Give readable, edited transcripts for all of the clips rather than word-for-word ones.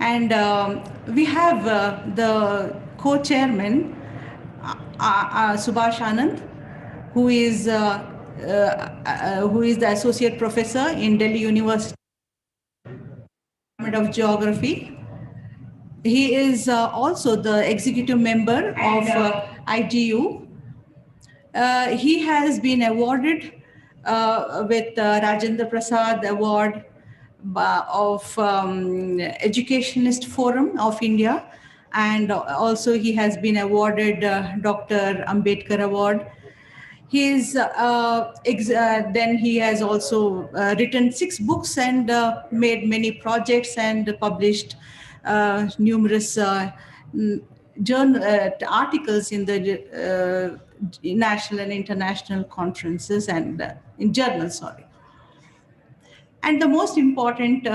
And we have the co-chairman, Subhash Anand, who is the associate professor in Delhi University Department of Geography. He is also the executive member of IGU. He has been awarded with Rajendra Prasad Award of Educationist Forum of India, and also he has been awarded Dr. Ambedkar Award. Then he has also written 6 books and made many projects and published numerous articles in the national and international conferences and in journals, sorry. And the most important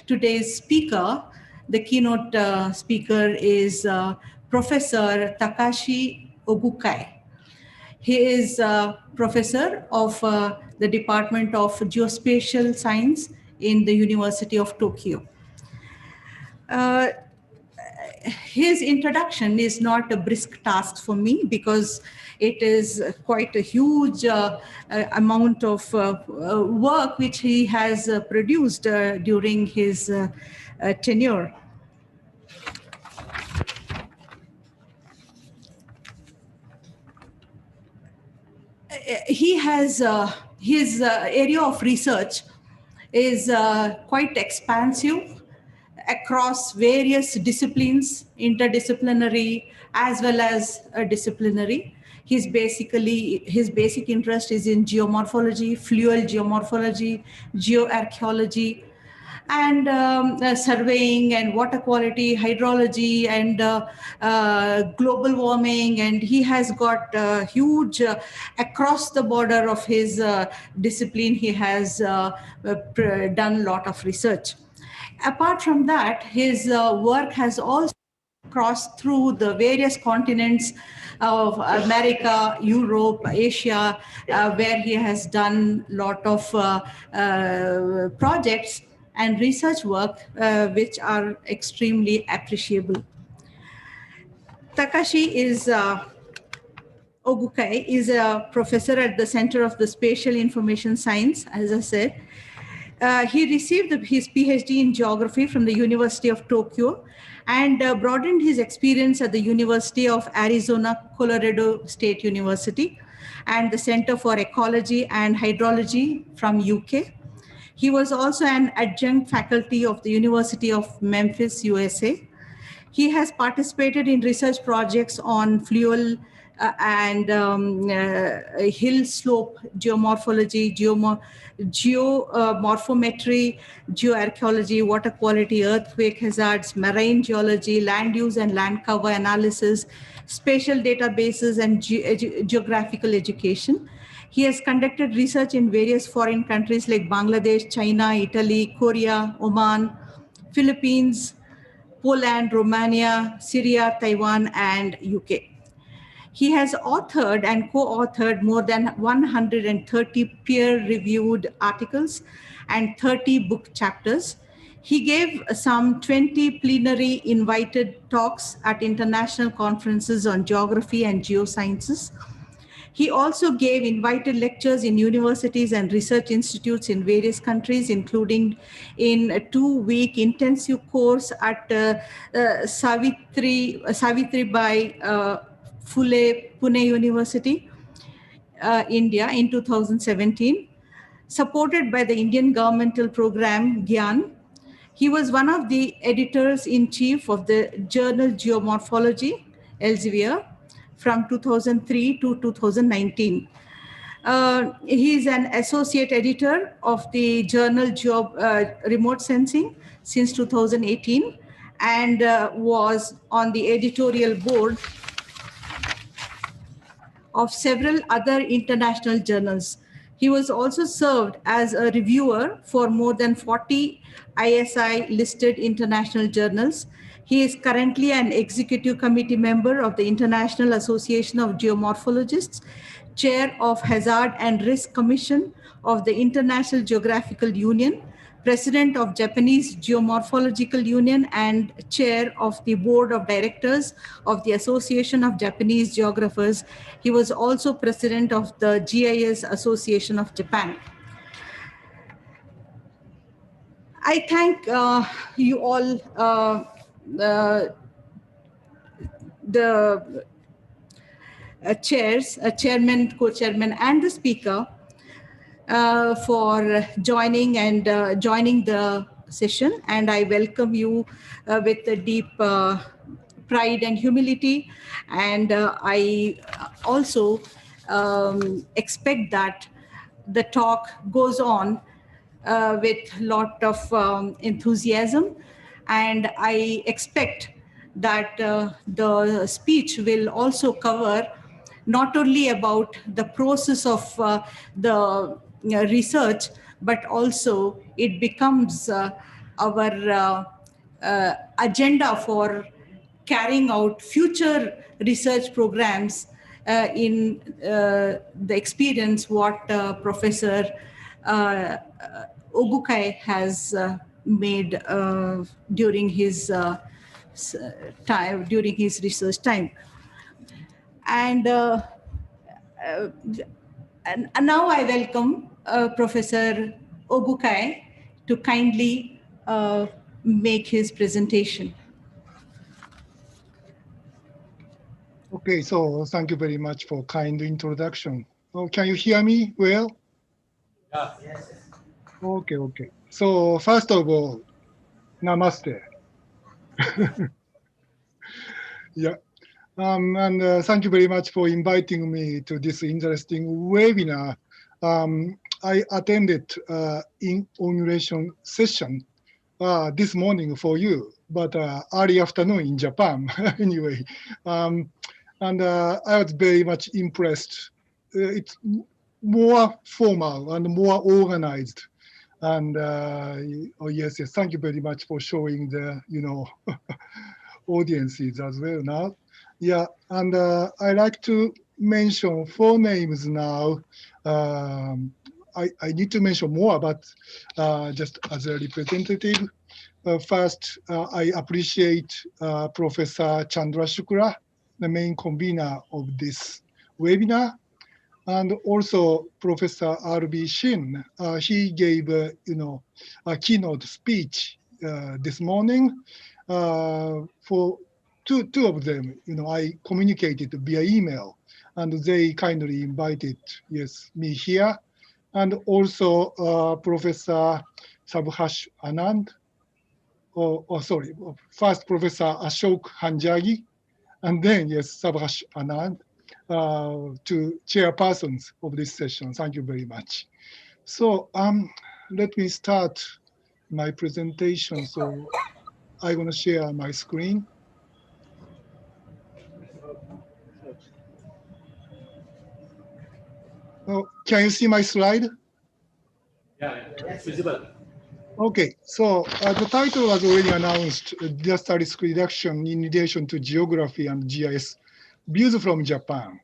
today's speaker, the keynote speaker, is Professor Takashi Ogukai. He is a professor of the Department of Geospatial Science in the University of Tokyo. His introduction is not a brisk task for me because it is quite a huge amount of work which he has produced during his tenure. He has his area of research is quite expansive across various disciplines, interdisciplinary as well as disciplinary. His basic interest is in geomorphology, fluid geomorphology, geoarchaeology, and surveying and water quality, hydrology, and global warming. And he has got huge across the border of his discipline. He has done a lot of research. Apart from that, his work has also crossed through the various continents of America, Europe, Asia, where he has done a lot of projects and research work which are extremely appreciable. Takashi Ogukai is a professor at the Center of the Spatial Information Science, as I said. He received his PhD in geography from the University of Tokyo and broadened his experience at the University of Arizona, Colorado State University, and the Center for Ecology and Hydrology from UK. He was also an adjunct faculty of the University of Memphis, USA. He has participated in research projects on fluvial and hill slope geomorphology, geomorphometry, geoarchaeology, water quality, earthquake hazards, marine geology, land use and land cover analysis, spatial databases, and geographical education. He has conducted research in various foreign countries like Bangladesh, China, Italy, Korea, Oman, Philippines, Poland, Romania, Syria, Taiwan, and UK. He has authored and co-authored more than 130 peer-reviewed articles and 30 book chapters. He gave some 20 plenary invited talks at international conferences on geography and geosciences. He also gave invited lectures in universities and research institutes in various countries, including in a 2-week intensive course at Savitribai Phule Pune University, India in 2017, supported by the Indian governmental program GYAN. He was one of the editors-in-chief of the journal Geomorphology, Elsevier, from 2003 to 2019. He is an associate editor of the journal Remote Sensing since 2018 and was on the editorial board of several other international journals. He was also served as a reviewer for more than 40 ISI-listed international journals. He is currently an executive committee member of the International Association of Geomorphologists, chair of Hazard and Risk Commission of the International Geographical Union, President of Japanese Geomorphological Union and chair of the board of directors of the Association of Japanese Geographers. He was also president of the GIS Association of Japan. I thank you all, the chairs, chairman, co-chairman, and the speaker for joining the session, and I welcome you with a deep pride and humility. And I also expect that the talk goes on with a lot of enthusiasm, and I expect that the speech will also cover not only about the process of the research, but also it becomes our agenda for carrying out future research programs in the experience what Professor Ogukai has made during his time, during his research time. And and now I welcome Professor Ogukai to kindly make his presentation. Okay, so thank you very much for kind introduction. Oh, can you hear me well? Yes. Okay, okay. So first of all, namaste. Yeah, and thank you very much for inviting me to this interesting webinar. I attended inauguration session this morning for you, but early afternoon in Japan anyway. And I was very much impressed. It's more formal and more organized. And oh yes, yes, thank you very much for showing the audiences as well now. Yeah, and I like to mention 4 names now. I need to mention more, but just as a representative. First, I appreciate Professor Chandra Shukla, the main convener of this webinar, and also Professor R.B. Shin. He gave a keynote speech this morning. For two of them, I communicated via email, and they kindly invited me here, and also Professor Subhash Anand. Sorry, first Professor Ashok Hanjagi, and then Subhash Anand, two chairpersons of this session. Thank you very much. So let me start my presentation. So I'm going to share my screen. Oh, can you see my slide? Yeah, it's visible. Okay, so the title was already announced, Disaster Risk Reduction in Relation to Geography and GIS, Views from Japan.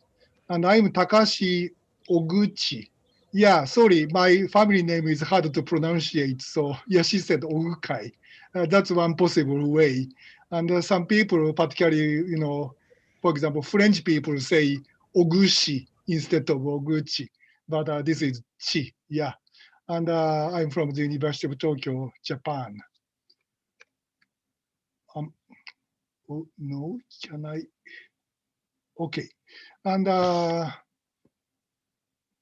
And I'm Takashi Oguchi. Yeah, sorry, my family name is hard to pronounce, so yeah, she said Ogukai. That's one possible way. And some people, particularly, for example, French people say Oguchi instead of Oguchi, but this is Chi, yeah. And I'm from the University of Tokyo, Japan. Oh, no, can I? Okay. And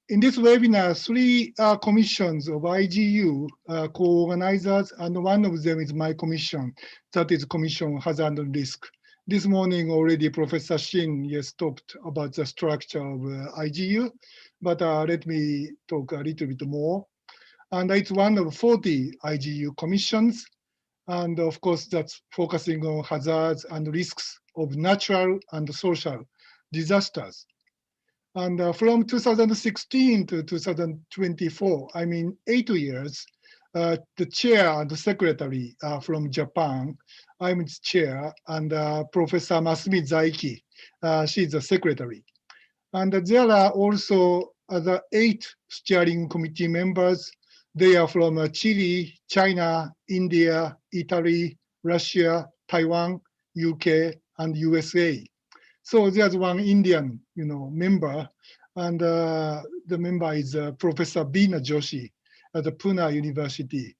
in this webinar, 3 commissions of IGU co-organizers, and one of them is my commission, that is Commission Hazard and Risk. This morning already Professor Shin talked about the structure of IGU, but let me talk a little bit more. And it's one of 40 IGU commissions. And of course, that's focusing on hazards and risks of natural and social disasters. And from 2016 to 2024, I mean 8 years, the chair and the secretary from Japan, I'm its chair, and Professor Masumi Zaiki, she's the secretary. And there are also other 8 steering committee members. They are from Chile, China, India, Italy, Russia, Taiwan, UK, and USA. So there's one Indian, member, and the member is Professor Beena Joshi at the Pune University.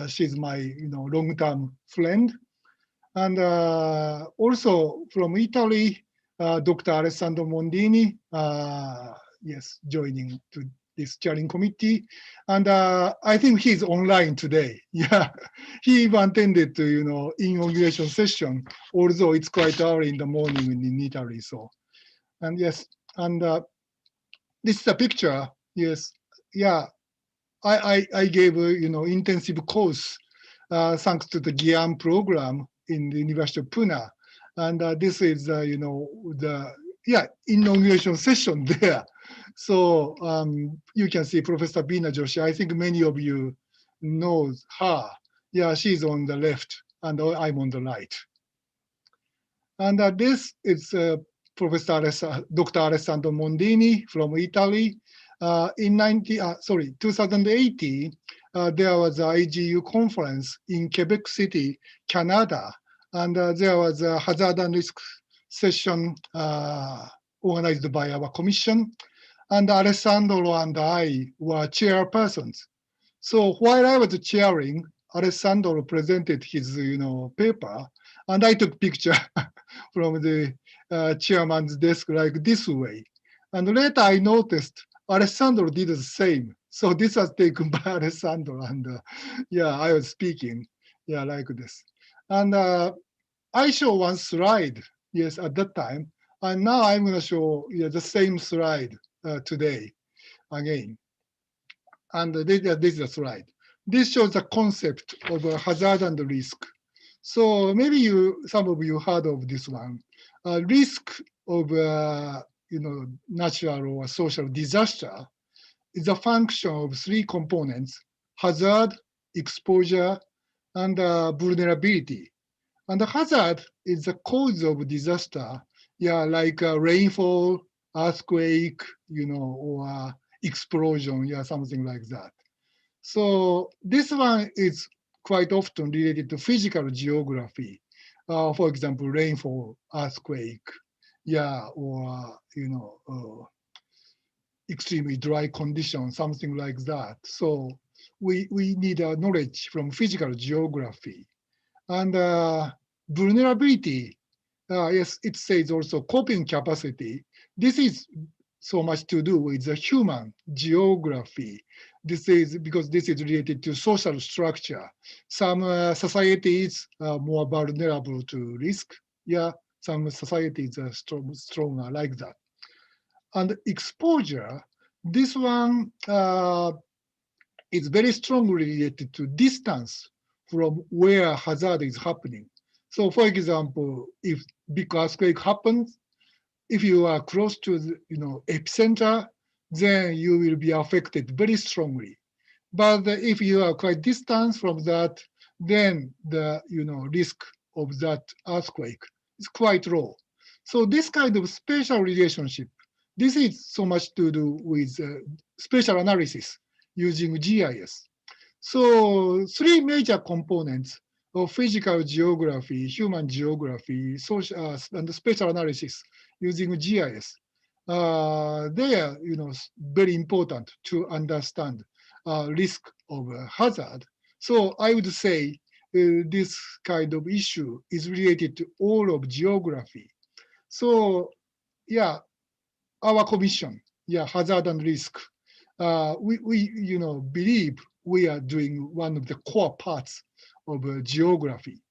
She's my, long-term friend. And also from Italy, Dr. Alessandro Mondini, yes, joining to this chairing committee. And I think he's online today. Yeah, he even attended to, inauguration session, although it's quite early in the morning in Italy. So, and yes, and this is a picture. Yes, yeah, I gave intensive course thanks to the GIAM program in the University of Pune, and this is the inauguration session there. So you can see Professor Beena Joshi. I think many of you know her. Yeah, she's on the left, and I'm on the right. And this is Dr. Alessandro Mondini from Italy. In 2018, there was an IGU conference in Quebec City, Canada, and there was a hazard and risk session organized by our commission, and Alessandro and I were chairpersons. So while I was chairing, Alessandro presented his paper, and I took picture from the chairman's desk like this way. And later I noticed Alessandro did the same. So this was taken by Alessandro, and I was speaking, like this. And I show one slide, yes, at that time, and now I'm going to show the same slide today again. And this is a slide. This shows the concept of hazard and risk. So maybe some of you heard of this one. Risk of natural or social disaster is a function of three components: hazard, exposure, and vulnerability. And the hazard is the cause of disaster, like rainfall, earthquake, or explosion, something like that. So this one is quite often related to physical geography. For example, rainfall, earthquake, or extremely dry conditions, something like that. So we need a knowledge from physical geography. And vulnerability, yes, it says also coping capacity. This is so much to do with the human geography. This is because this is related to social structure. Some societies are more vulnerable to risk. Some societies are stronger like that. And exposure, this one is very strongly related to distance from where hazard is happening. So for example, if big earthquake happens, if you are close to the epicenter, then you will be affected very strongly. But if you are quite distant from that, then the risk of that earthquake is quite low. So this kind of spatial relationship, this is so much to do with spatial analysis using GIS. So three major components of physical geography, human geography, social, and spatial analysis using GIS. They are very important to understand risk of hazard. So I would say this kind of issue is related to all of geography. So our commission, hazard and risk, we believe we are doing one of the core parts of geography.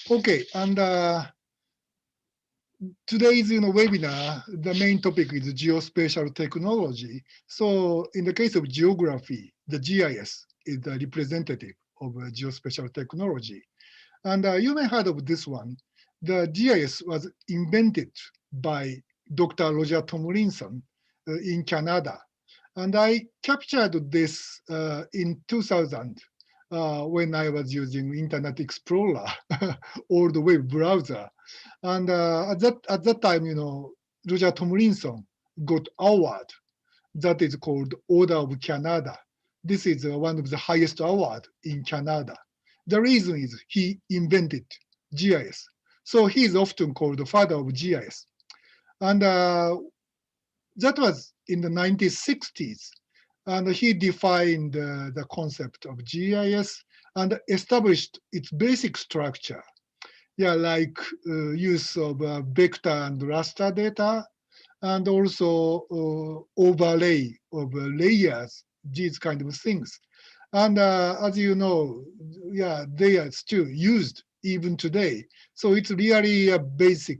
Okay, and today's webinar, the main topic is geospatial technology. So in the case of geography, the GIS is the representative of geospatial technology. And you may have heard of this one. The GIS was invented by Dr. Roger Tomlinson in Canada. And I captured this in 2000 when I was using Internet Explorer or the web browser. And at that time, Roger Tomlinson got award that is called Order of Canada. this is one of the highest award in Canada. The reason is he invented GIS. So he is often called the father of GIS. And that was in the 1960s. And he defined the concept of GIS and established its basic structure. Yeah, like use of vector and raster data, and also overlay of layers, these kind of things. And as you know, yeah, they are still used even today. So it's really a basic,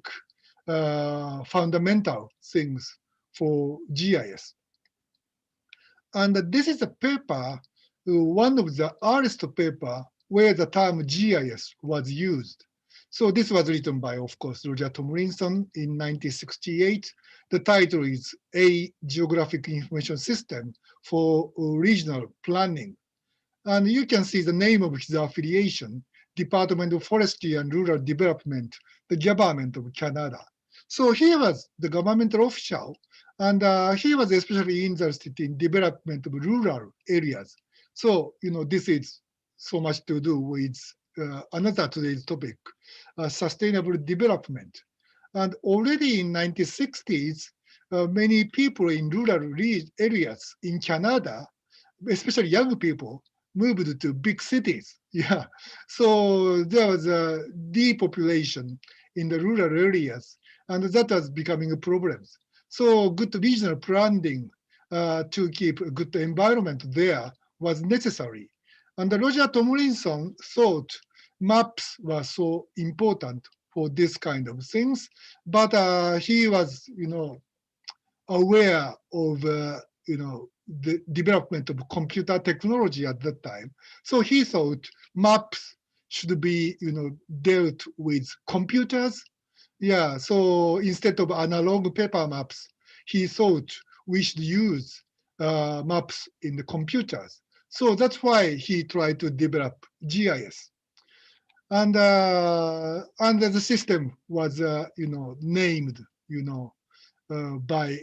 fundamental things for GIS. And this is a paper, one of the earliest paper where the term GIS was used. So this was written by, of course, Roger Tomlinson in 1968. The title is A Geographic Information System for Regional Planning. And you can see the name of his affiliation, Department of Forestry and Rural Development, the government of Canada. So he was the government official, and he was especially interested in development of rural areas. So, this is so much to do with another today's topic, sustainable development. And already in 1960s, many people in rural areas in Canada, especially young people, moved to big cities. Yeah. So there was a depopulation in the rural areas, and that was becoming a problem. So good regional planning to keep a good environment there was necessary. And Roger Tomlinson thought maps were so important for this kind of things, but he was, aware of, the development of computer technology at that time. So he thought maps should be, dealt with computers. Yeah, so instead of analog paper maps, he thought we should use maps in the computers. So that's why he tried to develop GIS. And the system was, named, by,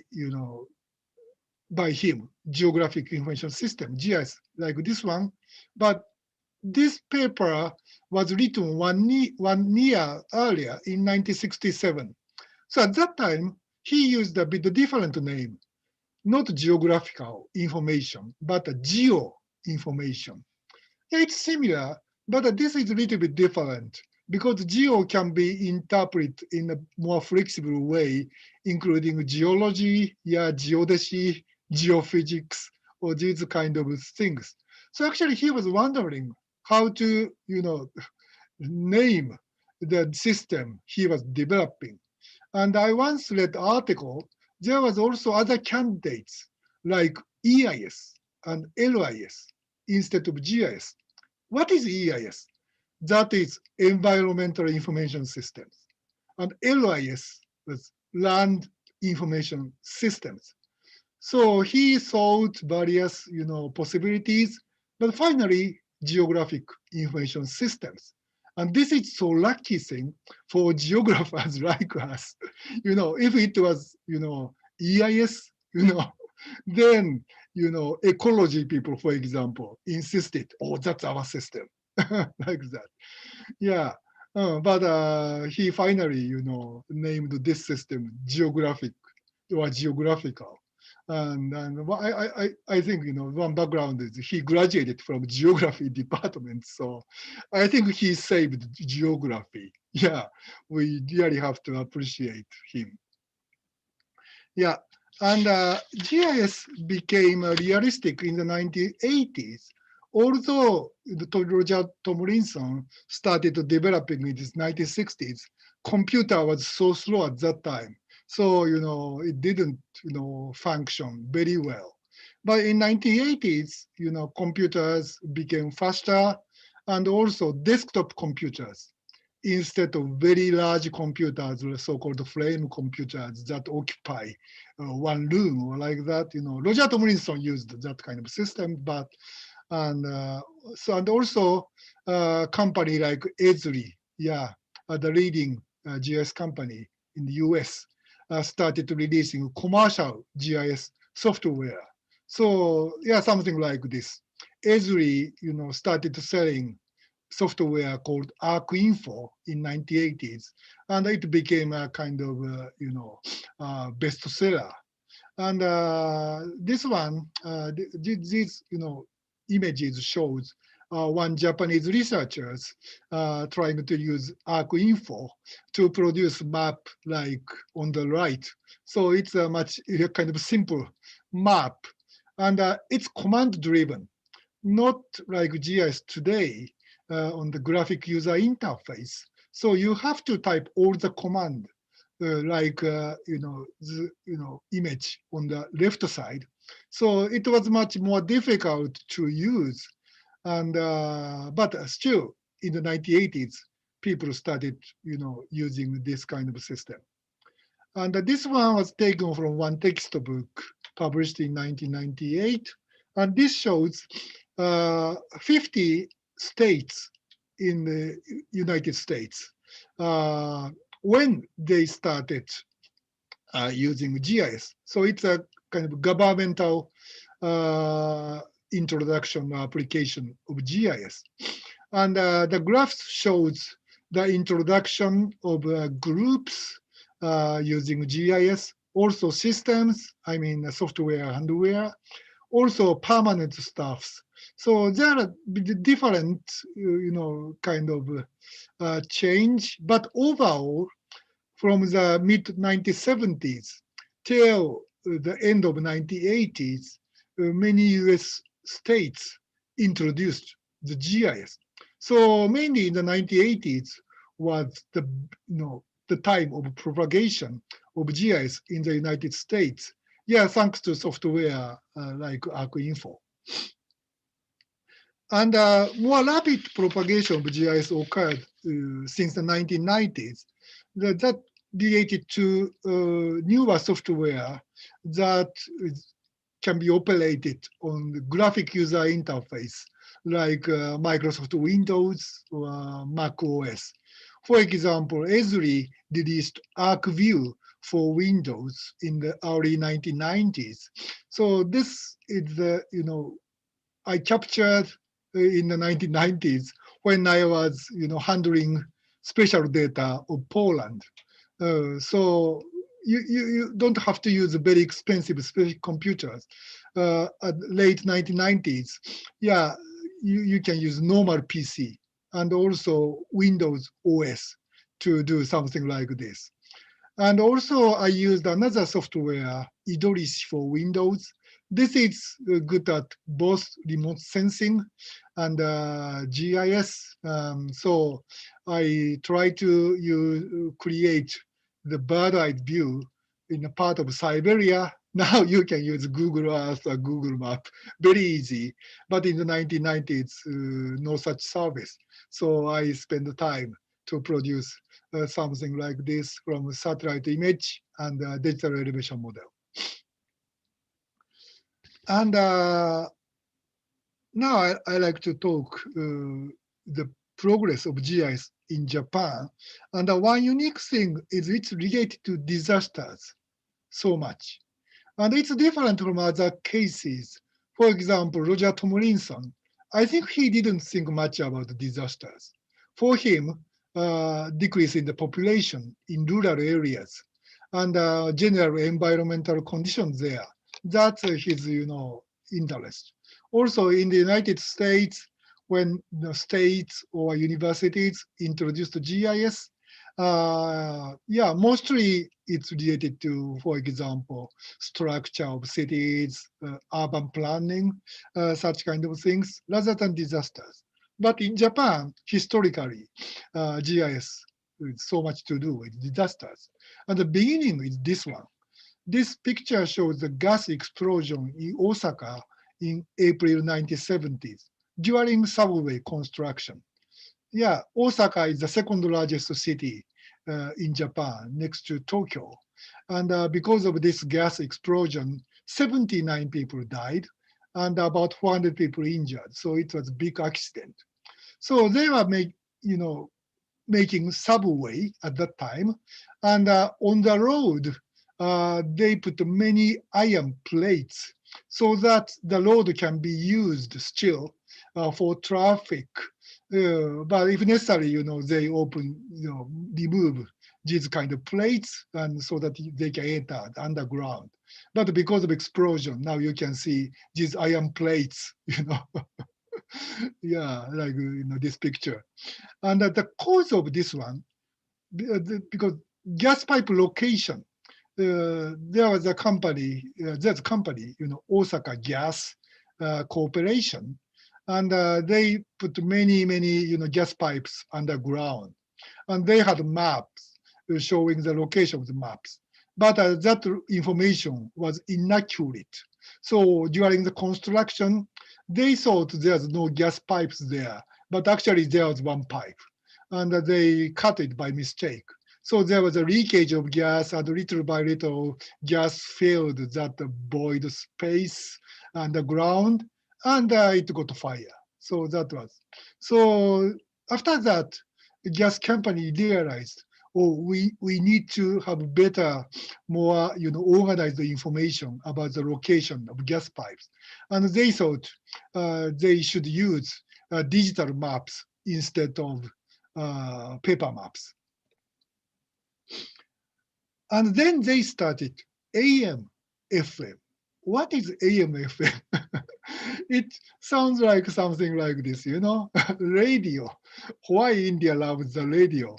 by him, Geographic Information System, GIS, like this one. But this paper was written one year earlier in 1967. So at that time, he used a bit different name, not geographical information, but geo information. Yeah, it's similar, but this is a little bit different because geo can be interpreted in a more flexible way, including geology, yeah, geodesy, geophysics, or these kind of things. So actually he was wondering how to, name the system he was developing. And I once read article, there was also other candidates like EIS and LIS instead of GIS. What is EIS? That is Environmental Information Systems. And LIS was Land Information Systems. So he thought various, possibilities, but finally, Geographic Information Systems. And this is so lucky thing for geographers like us. If it was, EIS, then, ecology people, for example, insisted, oh, that's our system, like that. Yeah. But he finally, named this system geographic or geographical. And I think, one background is he graduated from geography department. So I think he saved geography. Yeah, we really have to appreciate him. Yeah, and GIS became realistic in the 1980s. Although Roger Tomlinson started developing in the 1960s, computer was so slow at that time. So, it didn't, function very well. But in 1980s, computers became faster, and also desktop computers instead of very large computers, so-called frame computers that occupy one room or like that. Roger Tomlinson used that kind of system, but and also company like Esri, yeah, the leading GIS company in the US, started releasing commercial GIS software. So yeah, something like this. Esri, started selling software called ArcInfo in 1980s, and it became a kind of, bestseller. And this one, these, images shows one Japanese researchers trying to use ArcInfo to produce map like on the right. So it's a much kind of simple map, and it's command driven, not like GIS today on the graphic user interface. So you have to type all the command like image on the left side. So it was much more difficult to use, and but still in the 1980s, people started using this kind of system. And this one was taken from one textbook published in 1998, and this shows 50 states in the United States when they started using GIS. So it's a kind of governmental introduction application of GIS. And the graph shows the introduction of groups using GIS, also systems, I mean software, hardware, also permanent staffs. So there are different, kind of change, but overall, from the mid 1970s till the end of 1980s, many US states introduced the GIS. So mainly in the 1980s was the time of propagation of GIS in the United States. Yeah, thanks to software like ArcInfo. And more rapid propagation of GIS occurred since the 1990s. That related to newer software that can be operated on the graphic user interface, like Microsoft Windows or Mac OS. For example, Esri released ArcView for Windows in the early 1990s. So this is the, I captured in the 1990s when I was, handling special data of Poland. So you don't have to use very expensive specific computers. At late 1990s, yeah, you can use normal PC and also Windows OS to do something like this. And also I used another software, Idris for Windows. This is good at both remote sensing and GIS. So I try to create the bird-eye view in a part of Siberia. Now you can use Google Earth or Google Map, very easy. But in the 1990s, no such service. So I spent the time to produce something like this from satellite image and digital elevation model. And now I like to talk the progress of GIS in Japan. And one unique thing is it's related to disasters so much. And it's different from other cases. For example, Roger Tomlinson, I think he didn't think much about disasters. For him, decrease in the population in rural areas and general environmental conditions there, that's his interest. Also in the United States, when the states or universities introduced GIS, yeah, mostly it's related to, for example, structure of cities, urban planning, such kind of things, rather than disasters. But in Japan, historically, GIS is so much to do with disasters. And the beginning is this one. This picture shows the gas explosion in Osaka in April 1970s during subway construction. Yeah, Osaka is the second largest city in Japan, next to Tokyo. And because of this gas explosion, 79 people died and about 400 people injured. So it was a big accident. So they were making subway at that time. And on the road, they put many iron plates so that the road can be used still for traffic. But if necessary, they open, remove these kind of plates, and so that they can enter the underground. But because of explosion, now you can see these iron plates, yeah, like this picture. And the cause of this one, because gas pipe location, there was a company, there's a company, Osaka Gas Corporation, and they put many, gas pipes underground, and they had maps showing the location of the maps. But that information was inaccurate. So during the construction, they thought there's no gas pipes there, but actually there was one pipe, and they cut it by mistake. So there was a leakage of gas, and little by little, gas filled that void space underground, and it got fire. So that was. So after that, the gas company realized, oh, we need to have better, more, organized information about the location of gas pipes. And they thought they should use digital maps instead of paper maps. And then they started AM, FM. What is AM, FM? It sounds like something like this, radio. Why India loves the radio?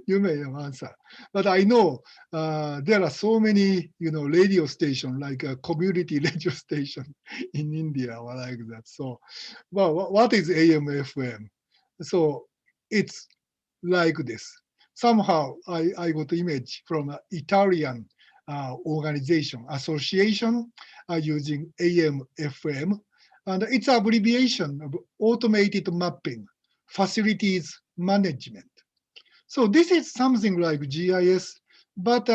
You may answer. But I know there are so many, radio stations, like a community radio station in India or like that. So, well, what is AM, FM? So it's like this. Somehow I got image from an Italian organization, association using AM, FM, and it's abbreviation of automated mapping, facilities management. So this is something like GIS, but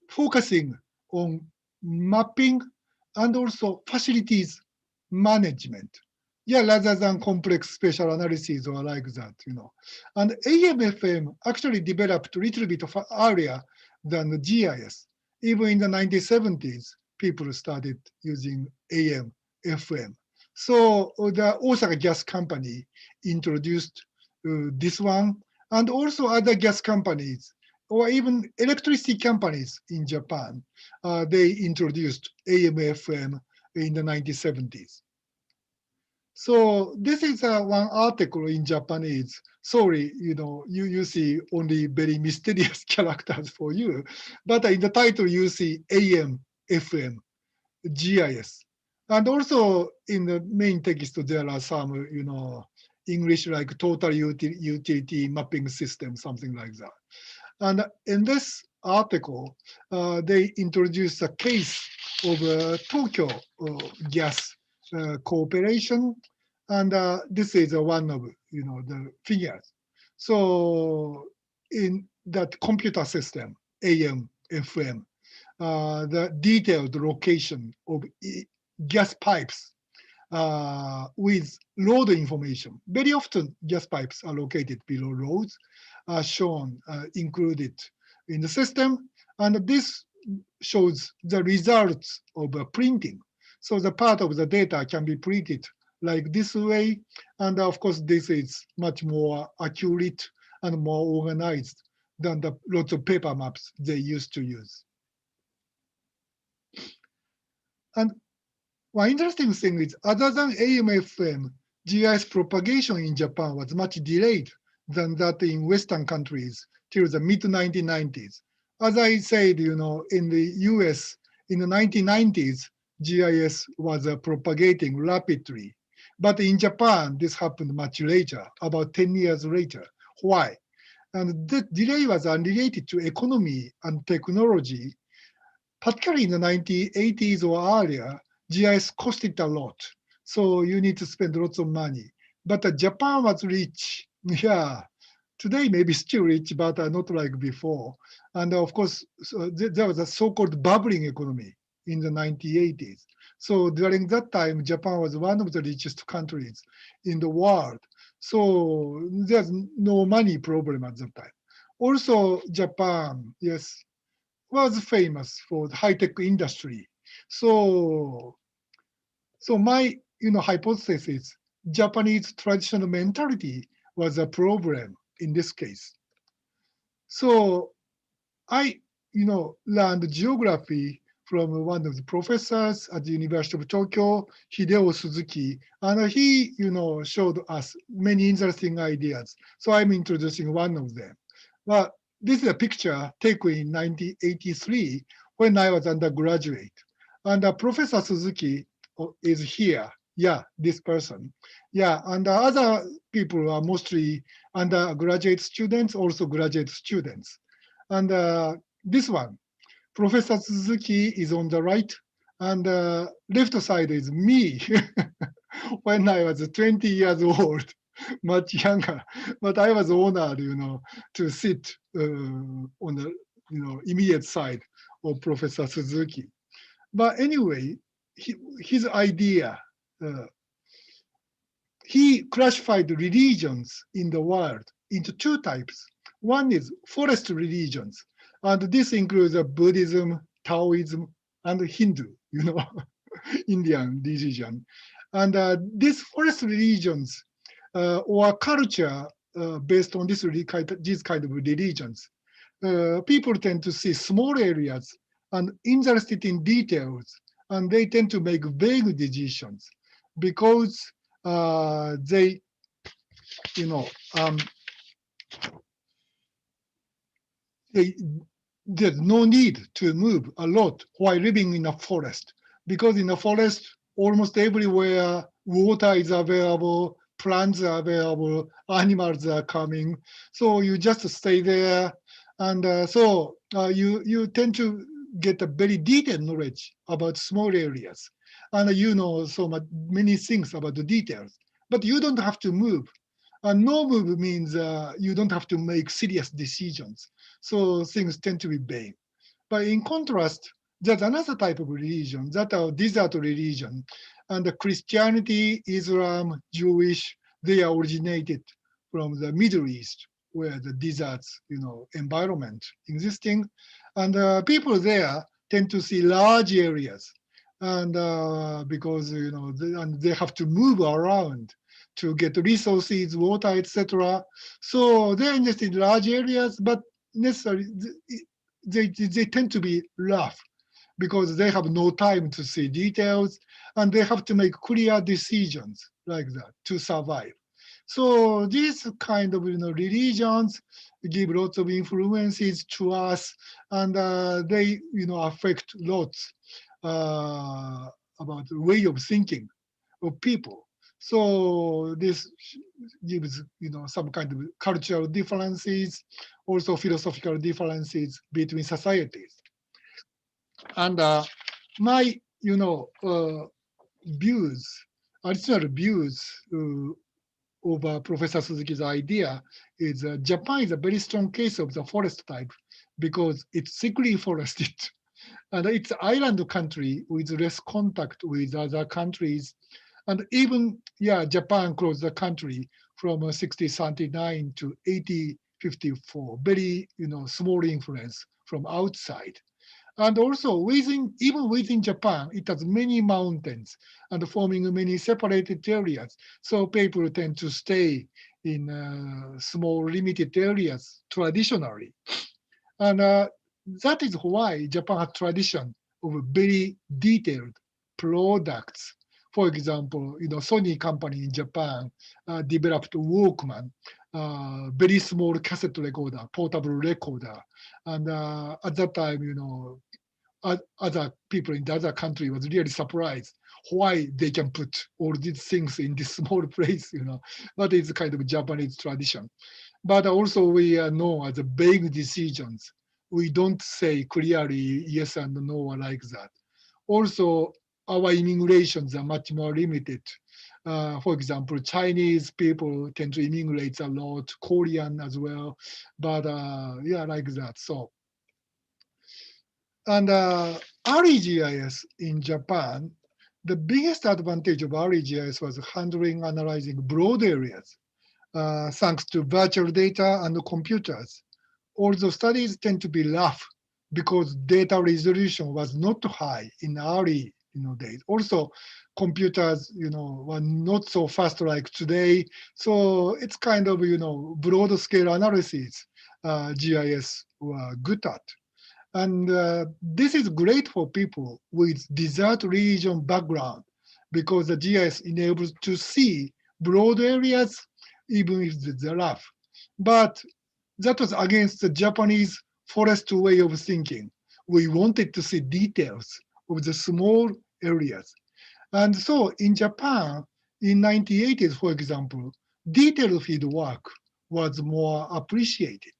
focusing on mapping and also facilities management. Yeah, rather than complex spatial analysis or like that, And AM/FM actually developed a little bit earlier than the GIS. Even in the 1970s, people started using AM/FM. So the Osaka Gas Company introduced this one, and also other gas companies, or even electricity companies in Japan, they introduced AM/FM in the 1970s. So this is one article in Japanese. Sorry, you see only very mysterious characters for you, but in the title you see AM, FM, GIS. And also in the main text there are some, English like total utility mapping system, something like that. And in this article, they introduced a case of Tokyo Gas Corporation, and this is one of the figures. So in that computer system, AM, FM, the detailed location of gas pipes with load information. Very often, gas pipes are located below roads, are shown, included in the system, and this shows the results of printing. So the part of the data can be printed like this way, and of course, this is much more accurate and more organized than the lots of paper maps they used to use. And one interesting thing is, other than AM/FM, GIS propagation in Japan was much delayed than that in Western countries till the mid-1990s. As I said, in the US, in the 1990s, GIS was propagating rapidly. But in Japan, this happened much later, about 10 years later. Why? And the delay was unrelated to economy and technology. Particularly in the 1980s or earlier, GIS costed a lot. So you need to spend lots of money. But Japan was rich. Yeah, today maybe still rich, but not like before. And of course, so there was a so-called bubbling economy in the 1980s. So during that time, Japan was one of the richest countries in the world. So there's no money problem at that time. Also, Japan, yes, was famous for the high-tech industry. So, so my hypothesis is Japanese traditional mentality was a problem in this case. So I, learned geography from one of the professors at the University of Tokyo, Hideo Suzuki, and he, showed us many interesting ideas. So I'm introducing one of them. But this is a picture taken in 1983 when I was undergraduate. And Professor Suzuki is here. Yeah, this person. Yeah, and other people are mostly undergraduate students, also graduate students. And this one, Professor Suzuki is on the right, and left side is me when I was 20 years old, much younger. But I was honored, to sit on the immediate side of Professor Suzuki. But anyway, his idea, uh, he classified religions in the world into two types. One is forest religions, and this includes Buddhism, Taoism, and Hindu, Indian religion. And these forest religions or culture based on these kind of religions, people tend to see small areas and interested in details, and they tend to make vague decisions because they, you know, um, they, there's no need to move a lot while living in a forest, because in a forest, almost everywhere, water is available, plants are available, animals are coming. So you just stay there. And you tend to get a very detailed knowledge about small areas. And you know so many things about the details, but you don't have to move. No move means you don't have to make serious decisions. So things tend to be vague. But in contrast, there's another type of religion, that are desert religion. And the Christianity, Islam, Jewish, they are originated from the Middle East, where the deserts, environment existing. And people there tend to see large areas. And because, and they have to move around to get resources, water, etc. So they're interested in large areas, but necessarily they tend to be rough because they have no time to see details and they have to make clear decisions like that to survive. So these kind of religions give lots of influences to us, and they affect lots about the way of thinking of people. So this gives some kind of cultural differences, also philosophical differences between societies. And my views, additional views over Professor Suzuki's idea is Japan is a very strong case of the forest type because it's thickly forested. And it's an island country with less contact with other countries. And even, Japan closed the country from 1639 to 1854. Very, small influence from outside. And also even within Japan, it has many mountains and forming many separated areas. So people tend to stay in small limited areas traditionally. And that is why Japan has tradition of very detailed products. For example, Sony company in Japan developed Walkman, very small cassette recorder, portable recorder. And at that time, other people in the other country was really surprised why they can put all these things in this small place, That is kind of Japanese tradition. But also we know as a vague decisions. We don't say clearly yes and no like that. Also, our immigrations are much more limited. For example, Chinese people tend to immigrate a lot, Korean as well, but like that. So, and early GIS in Japan, the biggest advantage of early GIS was handling, analyzing broad areas, thanks to virtual data and computers. Although studies tend to be rough because data resolution was not high in early days. Also, computers were not so fast like today. So it's kind of broad scale analysis GIS were good at. And this is great for people with desert region background because the GIS enables to see broad areas even if they're rough. But that was against the Japanese forest way of thinking. We wanted to see details of the small areas. And so in Japan, in 1980s, for example, detailed field work was more appreciated.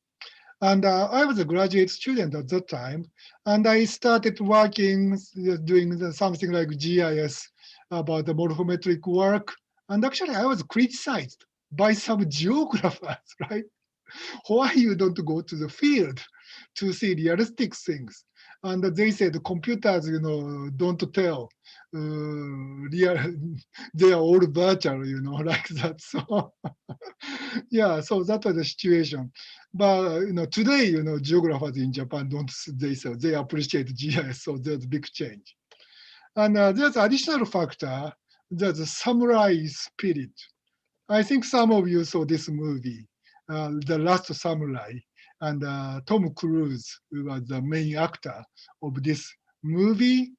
And I was a graduate student at that time, and I started working, doing something like GIS about the morphometric work. And actually, I was criticized by some geographers, right? Why you don't go to the field to see realistic things? And they said computers, don't tell. Real, they are all virtual, like that. So yeah, so that was the situation. But today, geographers in Japan don't they say they appreciate GIS, so there's a big change. And there's additional factor. There's a samurai spirit. I think some of you saw this movie, The Last Samurai, and Tom Cruise who was the main actor of this movie.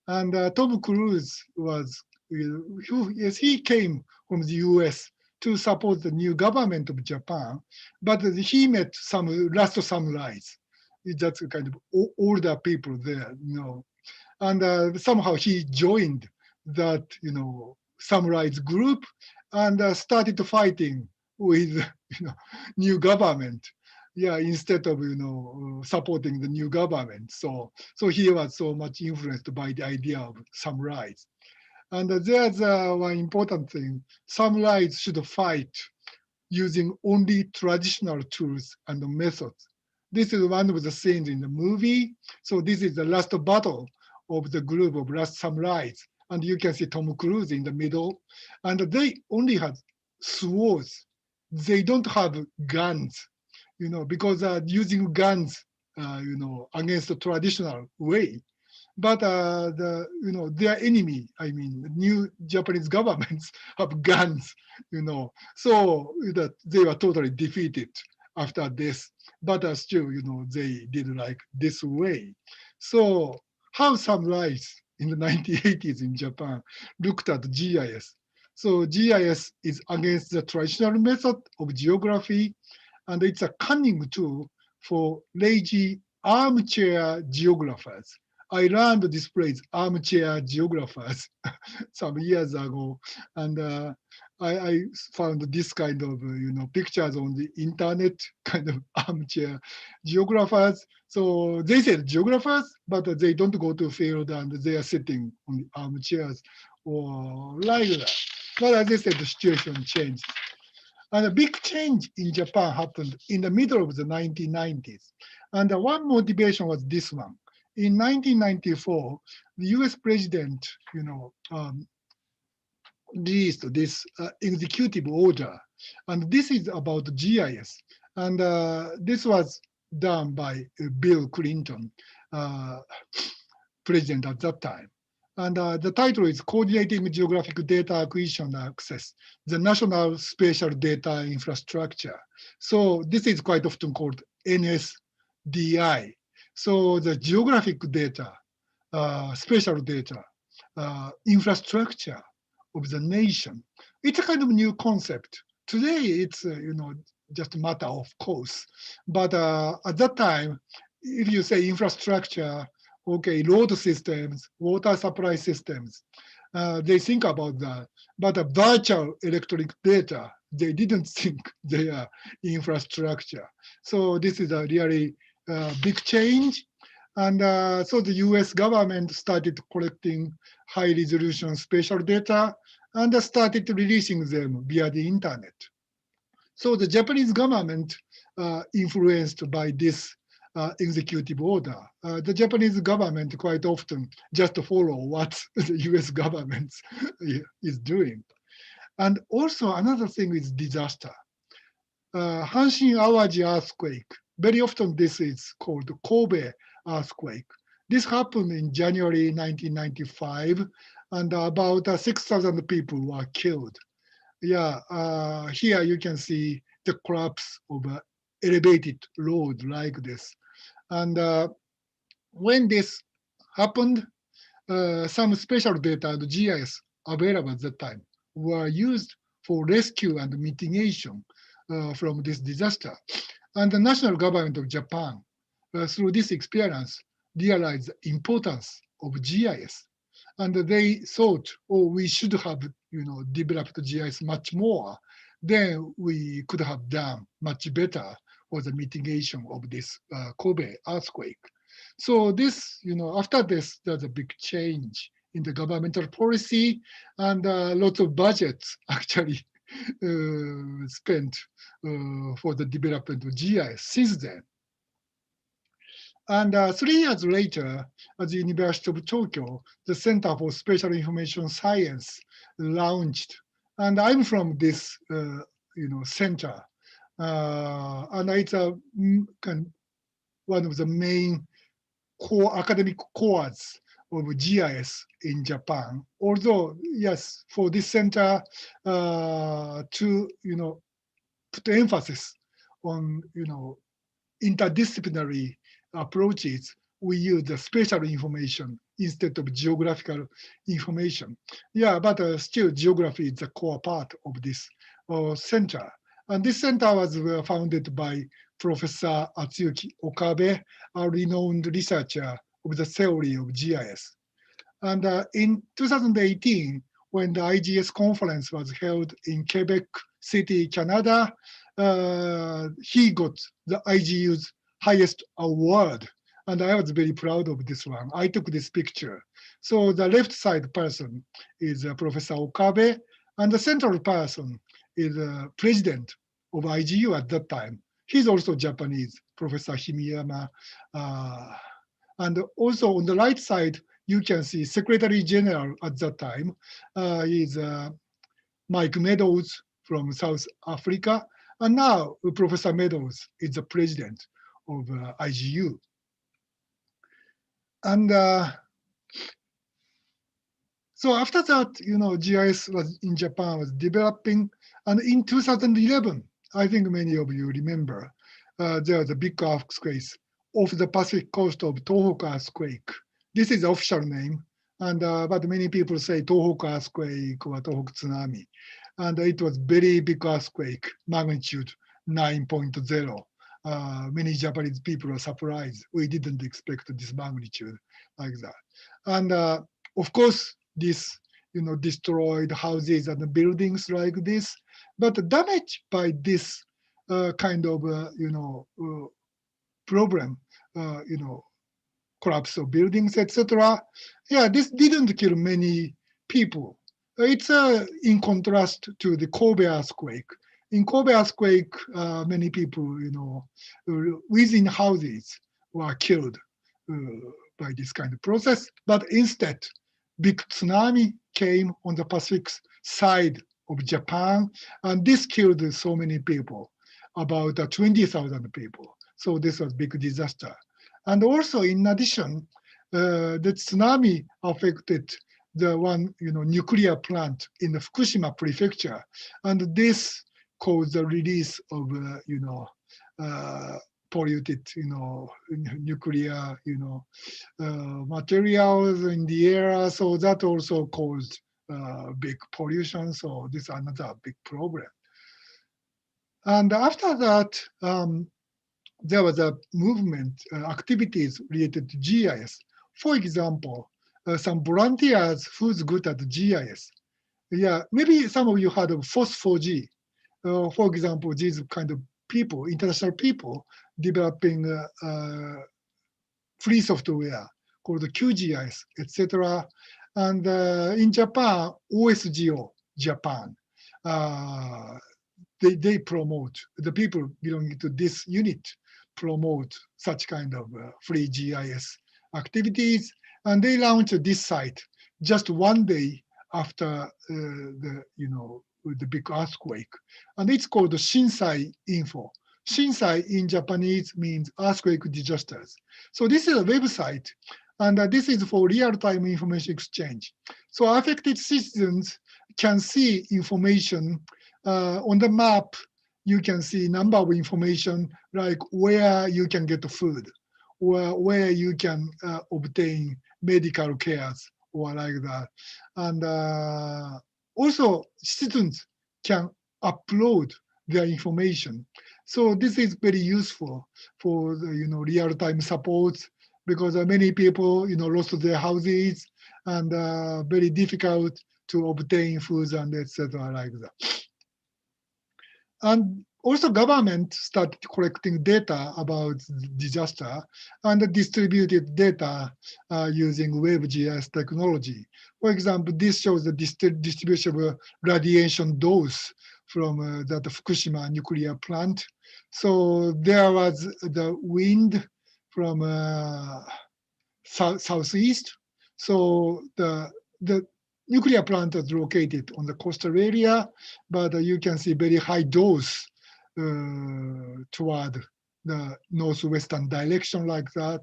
And Tom Cruise was, yes, he came from the US to support the new government of Japan, but he met some last samurais. That's kind of older people there, and somehow he joined that, samurais group and started fighting with, new government. Yeah, instead of supporting the new government. So he was so much influenced by the idea of samurais. And there's one important thing: samurais should fight using only traditional tools and methods. This is one of the scenes in the movie. So this is the last battle of the group of last samurais. And you can see Tom Cruise in the middle. And they only have swords. They don't have guns, because using guns, against the traditional way. But their enemy, I mean, new Japanese governments have guns, so that they were totally defeated after this. But still, they did like this way. So how samurais in the 1980s in Japan looked at GIS. So GIS is against the traditional method of geography, and it's a cunning tool for lazy armchair geographers. I learned this phrase, armchair geographers, some years ago, and I found this kind of pictures on the internet, kind of armchair geographers. So they said geographers, but they don't go to field and they are sitting on the armchairs or like that. But as I said, the situation changed. And a big change in Japan happened in the middle of the 1990s. And one motivation was this one. In 1994, the US president, released this executive order. And this is about GIS. And this was done by Bill Clinton, president at that time. And the title is Coordinating Geographic Data Acquisition Access, the National Spatial Data Infrastructure. So this is quite often called NSDI. So the geographic data, spatial data, infrastructure of the nation. It's a kind of new concept. Today, it's just a matter of course. But at that time, if you say infrastructure, okay, road systems, water supply systems, they think about that. But the virtual electronic data, they didn't think they are infrastructure. So this is a really big change. And so the US government started collecting high resolution spatial data and started releasing them via the internet. So the Japanese government, influenced by this executive order, the Japanese government quite often just follow what the US government is doing. And also another thing is disaster. Hanshin Awaji earthquake. Very often this is called Kobe earthquake. This happened in January 1995, and about 6,000 people were killed. Yeah, here you can see the collapse of an elevated road like this. And when this happened, some special data, the GIS available at that time, were used for rescue and mitigation from this disaster. And the national government of Japan, through this experience, realized the importance of GIS. And they thought, oh, we should have, developed GIS much more. Then we could have done much better for the mitigation of this Kobe earthquake. So this, after this, there's a big change in the governmental policy, and lots of budgets actually spent for the development of GIS since then. And 3 years later, at the University of Tokyo, the Center for Spatial Information Science launched. And I'm from this, center. And it's one of the main core academic cores of GIS in Japan. Although, yes, for this center to, put emphasis on, interdisciplinary approaches, we use the spatial information instead of geographical information. Yeah, but still geography is the core part of this center. And this center was founded by Professor Atsuyuki Okabe, a renowned researcher of the theory of GIS. And in 2018, when the IGS conference was held in Quebec City, Canada, he got the IGU's highest award. And I was very proud of this one. I took this picture. So the left side person is Professor Okabe, and the central person is president of IGU at that time. He's also Japanese, Professor Himiyama. And also on the right side, you can see Secretary General at that time is Mike Meadows from South Africa. And now Professor Meadows is the president of IGU. And so after that, GIS was in Japan was developing. And in 2011, I think many of you remember, there was a big earthquake off the Pacific coast of Tohoku earthquake. This is the official name, and but many people say Tohoku earthquake or Tohoku tsunami. And it was very big earthquake, magnitude 9.0. Many Japanese people are surprised. We didn't expect this magnitude like that. And of course, this destroyed houses and buildings like this, but the damage by this kind of problem, collapse of buildings, etc. Yeah, this didn't kill many people. It's in contrast to the Kobe earthquake. In Kobe earthquake, many people, within houses were killed by this kind of process. But instead, big tsunami came on the Pacific side of Japan, and this killed so many people, about 20,000 people. So this was big disaster. And also, in addition, the tsunami affected the one nuclear plant in the Fukushima prefecture, and this caused the release of polluted nuclear materials in the air. So that also caused big pollution. So this is another big problem. And after that, there was a movement, activities related to GIS. For example, some volunteers who's good at GIS. Yeah, maybe some of you heard of FOSS4G. For example, these kind of people, international people, developing free software called QGIS, etc. And in Japan, OSGO Japan, they promote, the people belonging to this unit promote such kind of free GIS activities. And they launched this site just one day after the big earthquake. And it's called Shinsai Info. Shinsai in Japanese means earthquake disasters. So this is a website, and this is for real-time information exchange. So affected citizens can see information on the map. You can see number of information like where you can get food, or where you can obtain medical cares, or like that. And also citizens can upload their information. So this is very useful for the, real-time support, because many people lost their houses, and very difficult to obtain food and etc. like that. And also government started collecting data about disaster and distributed data using WebGIS technology. For example, this shows the distribution of radiation dose from that Fukushima nuclear plant. So there was the wind from southeast. So the nuclear plant is located on the coastal area, but you can see very high dose toward the northwestern direction like that.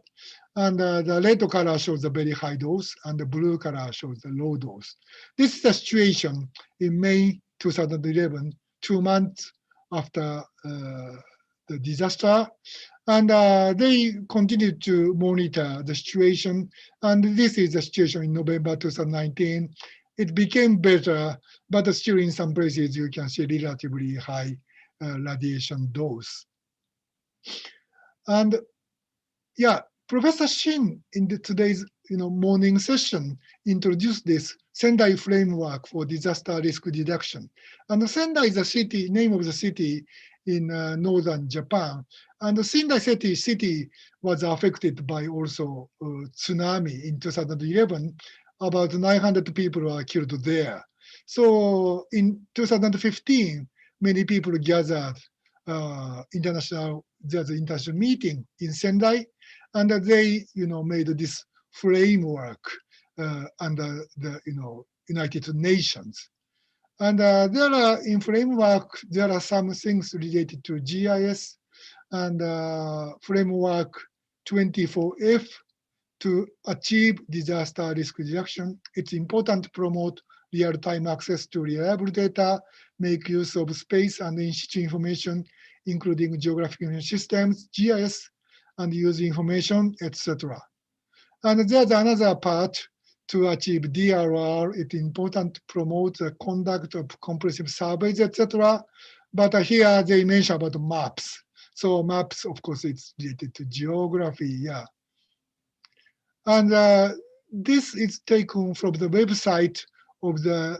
And the red color shows the very high dose, and the blue color shows the low dose. This is the situation in May 2011, 2 months after the disaster. And they continued to monitor the situation. And this is the situation in November 2019. It became better, but still in some places you can see relatively high radiation dose. And yeah, Professor Shin in today's morning session introduced this Sendai framework for disaster risk reduction. And Sendai is a city, name of the city in northern Japan. And the Sendai city was affected by also tsunami in 2011. About 900 people were killed there. So in 2015, many people gathered international meeting in Sendai, and they made this framework under the United Nations. And there are in framework, there are some things related to GIS and framework 24F to achieve disaster risk reduction. It's important to promote real-time access to reliable data, make use of space and in-situ information, including geographic information systems, GIS, and use information, etc. And there's another part to achieve DRR. It's important to promote the conduct of comprehensive surveys, etc. But here they mention about maps. So maps, of course, it's related to geography, yeah. And this is taken from the website of the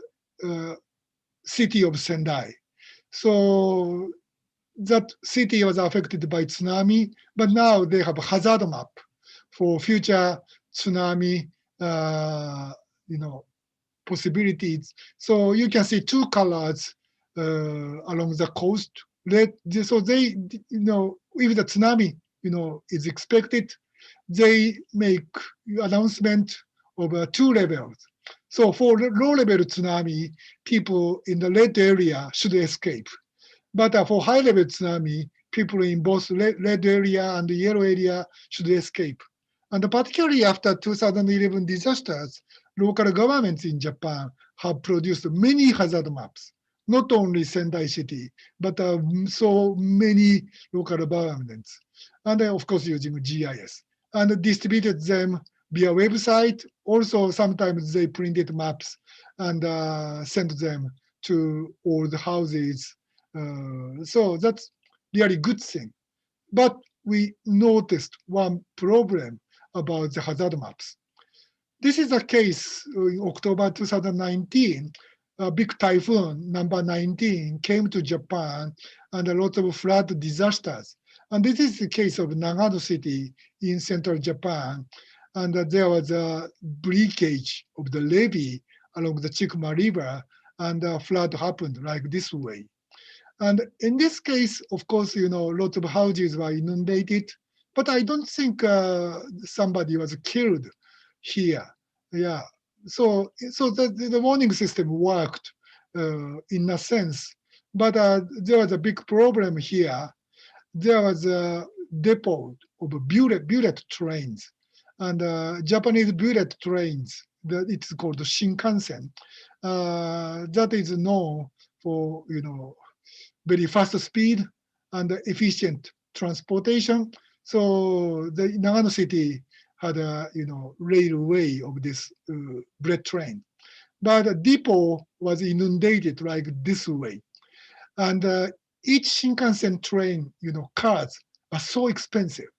city of Sendai. So that city was affected by tsunami, but now they have a hazard map for future tsunami, possibilities. So you can see two colors along the coast. So they, if the tsunami, is expected, they make announcement of 2 levels. So for low level tsunami, people in the red area should escape. But for high level tsunami, people in both red area and the yellow area should escape. And particularly after 2011 disasters, local governments in Japan have produced many hazard maps, not only Sendai city, but so many local governments. And of course using GIS, and distributed them via website. Also, sometimes they printed maps and sent them to all the houses. So that's really good thing. But we noticed one problem about the hazard maps. This is a case in October 2019. A big typhoon, number 19, came to Japan and a lot of flood disasters. And this is the case of Nagano City in central Japan. And there was a breakage of the levee along the Chikuma River, and a flood happened like this way. And in this case, of course, lots of houses were inundated, but I don't think somebody was killed here. Yeah. So the warning system worked in a sense, but there was a big problem here. there was a depot of bullet trains, and Japanese bullet trains. It's called Shinkansen. That is known for very fast speed and efficient transportation. So the Nagano city had a railway of this bullet train, but the depot was inundated like this way. And each Shinkansen train, cars are so expensive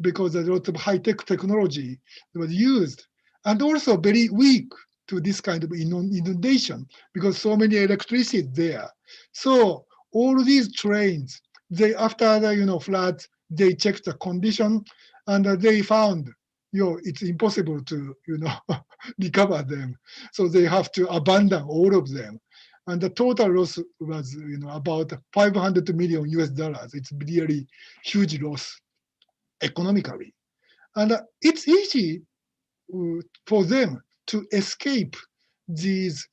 because a lot of high-tech technology was used, and also very weak to this kind of inundation because so many electricity there. So all these trains, they after the floods, they checked the condition, and they found it's impossible to recover them. So they have to abandon all of them, and the total loss was about 500 million US dollars. It's really huge loss economically, and it's easy for them to escape these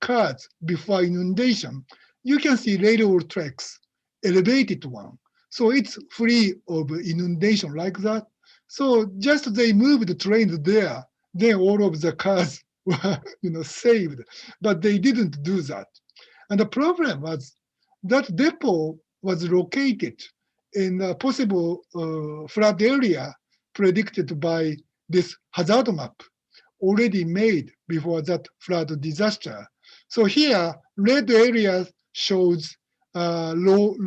cars before inundation. You can see railroad tracks, elevated one, so it's free of inundation like that. So just they moved the trains there, then all of the cars were saved, but they didn't do that. And the problem was that depot was located in a possible flood area predicted by this hazard map already made before that flood disaster. So here, red area shows low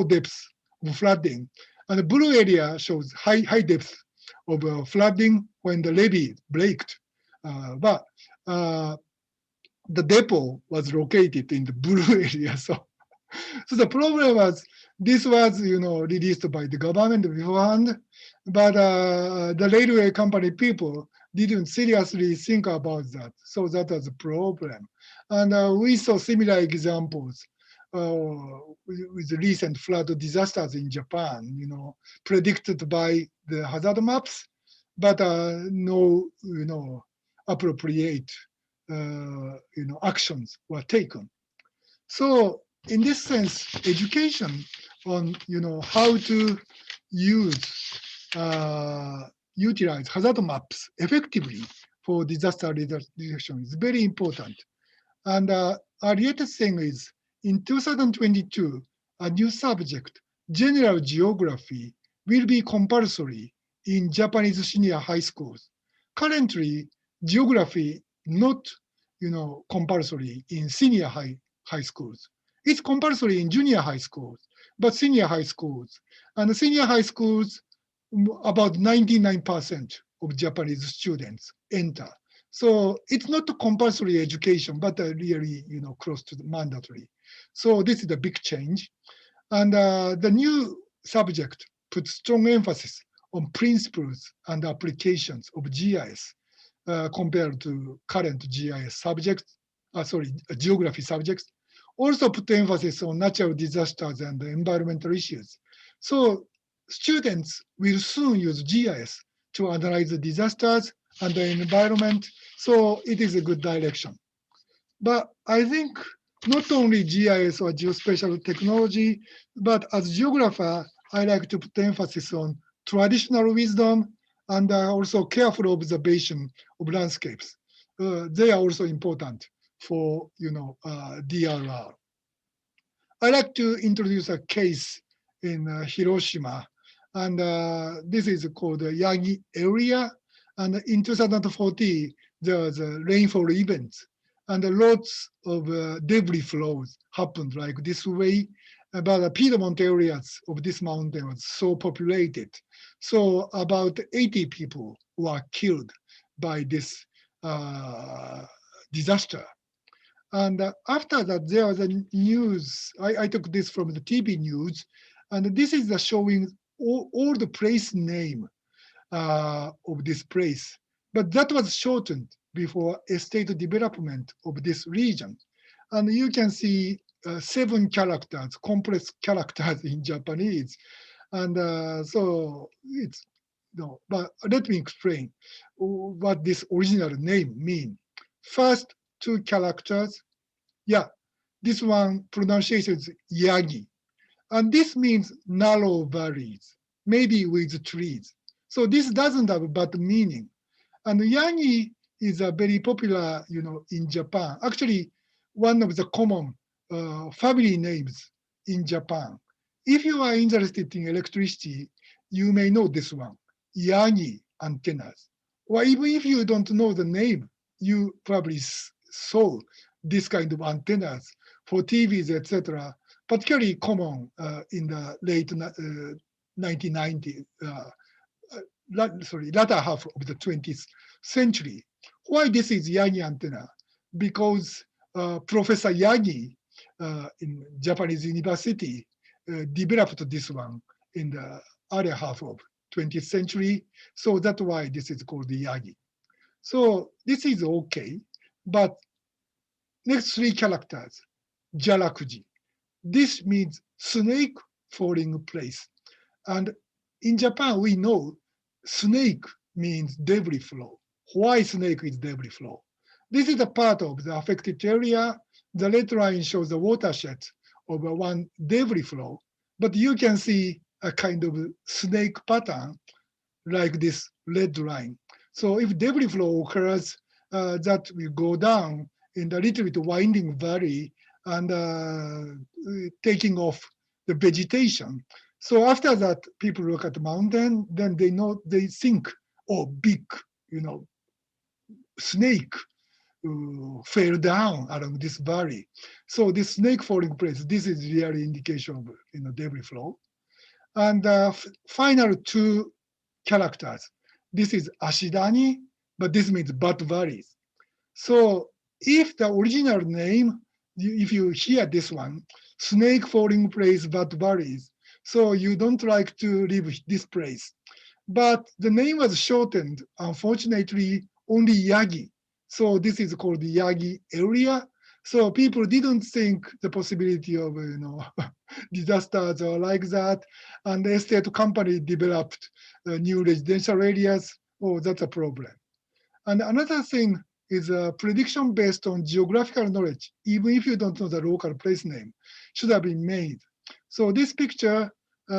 depths of flooding, and the blue area shows high depth of flooding when the levee breaked. But the depot was located in the blue area. So the problem was this was released by the government beforehand, but the railway company people didn't seriously think about that. So that was a problem. And we saw similar examples with recent flood disasters in Japan, predicted by the hazard maps, but no, appropriate actions were taken. So in this sense, education on how to use utilize hazard maps effectively for disaster reduction is very important. And our latest thing is in 2022, a new subject, general geography, will be compulsory in Japanese senior high schools. Currently, geography not compulsory in senior high schools. It's compulsory in junior high schools, but senior high schools. And senior high schools, about 99% of Japanese students enter. So it's not a compulsory education, but really, close to the mandatory. So this is a big change. And the new subject puts strong emphasis on principles and applications of GIS compared to current GIS subjects, geography subjects. Also put emphasis on natural disasters and environmental issues. So students will soon use GIS to analyze the disasters and the environment. So it is a good direction. But I think not only GIS or geospatial technology, but as geographer, I like to put emphasis on traditional wisdom and also careful observation of landscapes. They are also important for DRR. I like to introduce a case in Hiroshima, and this is called the Yagi area. And in 2014, there was a rainfall event, and lots of debris flows happened like this way. But the Piedmont areas of this mountain was so populated. So about 80 people were killed by this disaster. And after that, there was a news. I took this from the TV news, and this is the showing all the place name of this place. But that was shortened before estate development of this region. And you can see 7 characters, complex characters in Japanese. And so it's, no, but let me explain what this original name mean. First 2 characters, yeah, this one pronunciation is Yagi. And this means narrow valleys, maybe with trees. So this doesn't have a bad meaning. And Yangi is a very popular, in Japan. Actually, one of the common family names in Japan. If you are interested in electricity, you may know this one, Yangi antennas. Or even if you don't know the name, you probably saw this kind of antennas for TVs, etc., particularly common in the late 1990s, latter half of the 20th century. Why this is Yagi antenna? Because Professor Yagi in Japanese university developed this one in the earlier half of 20th century. So that's why this is called the Yagi. So this is okay, but next three characters, Jarakuji. This means snake falling place. And in Japan, we know snake means debris flow. Why snake is debris flow? This is a part of the affected area. The red line shows the watershed of one debris flow, but you can see a kind of snake pattern like this red line. So if debris flow occurs, that will go down in the little bit winding valley and taking off the vegetation. So after that, people look at the mountain, then they think, oh, big, snake fell down along this valley. So this snake falling place, this is really indication of debris flow. And final two characters. This is Ashidani, but this means bad valleys. So if the original name, if you hear this one, snake falling place, bad valleys, so you don't like to live this place. But the name was shortened, unfortunately, only Yagi. So this is called the Yagi area. So people didn't think the possibility of disasters or like that. And the estate company developed new residential areas. Oh, that's a problem. And another thing is a prediction based on geographical knowledge, even if you don't know the local place name, should have been made. So this picture,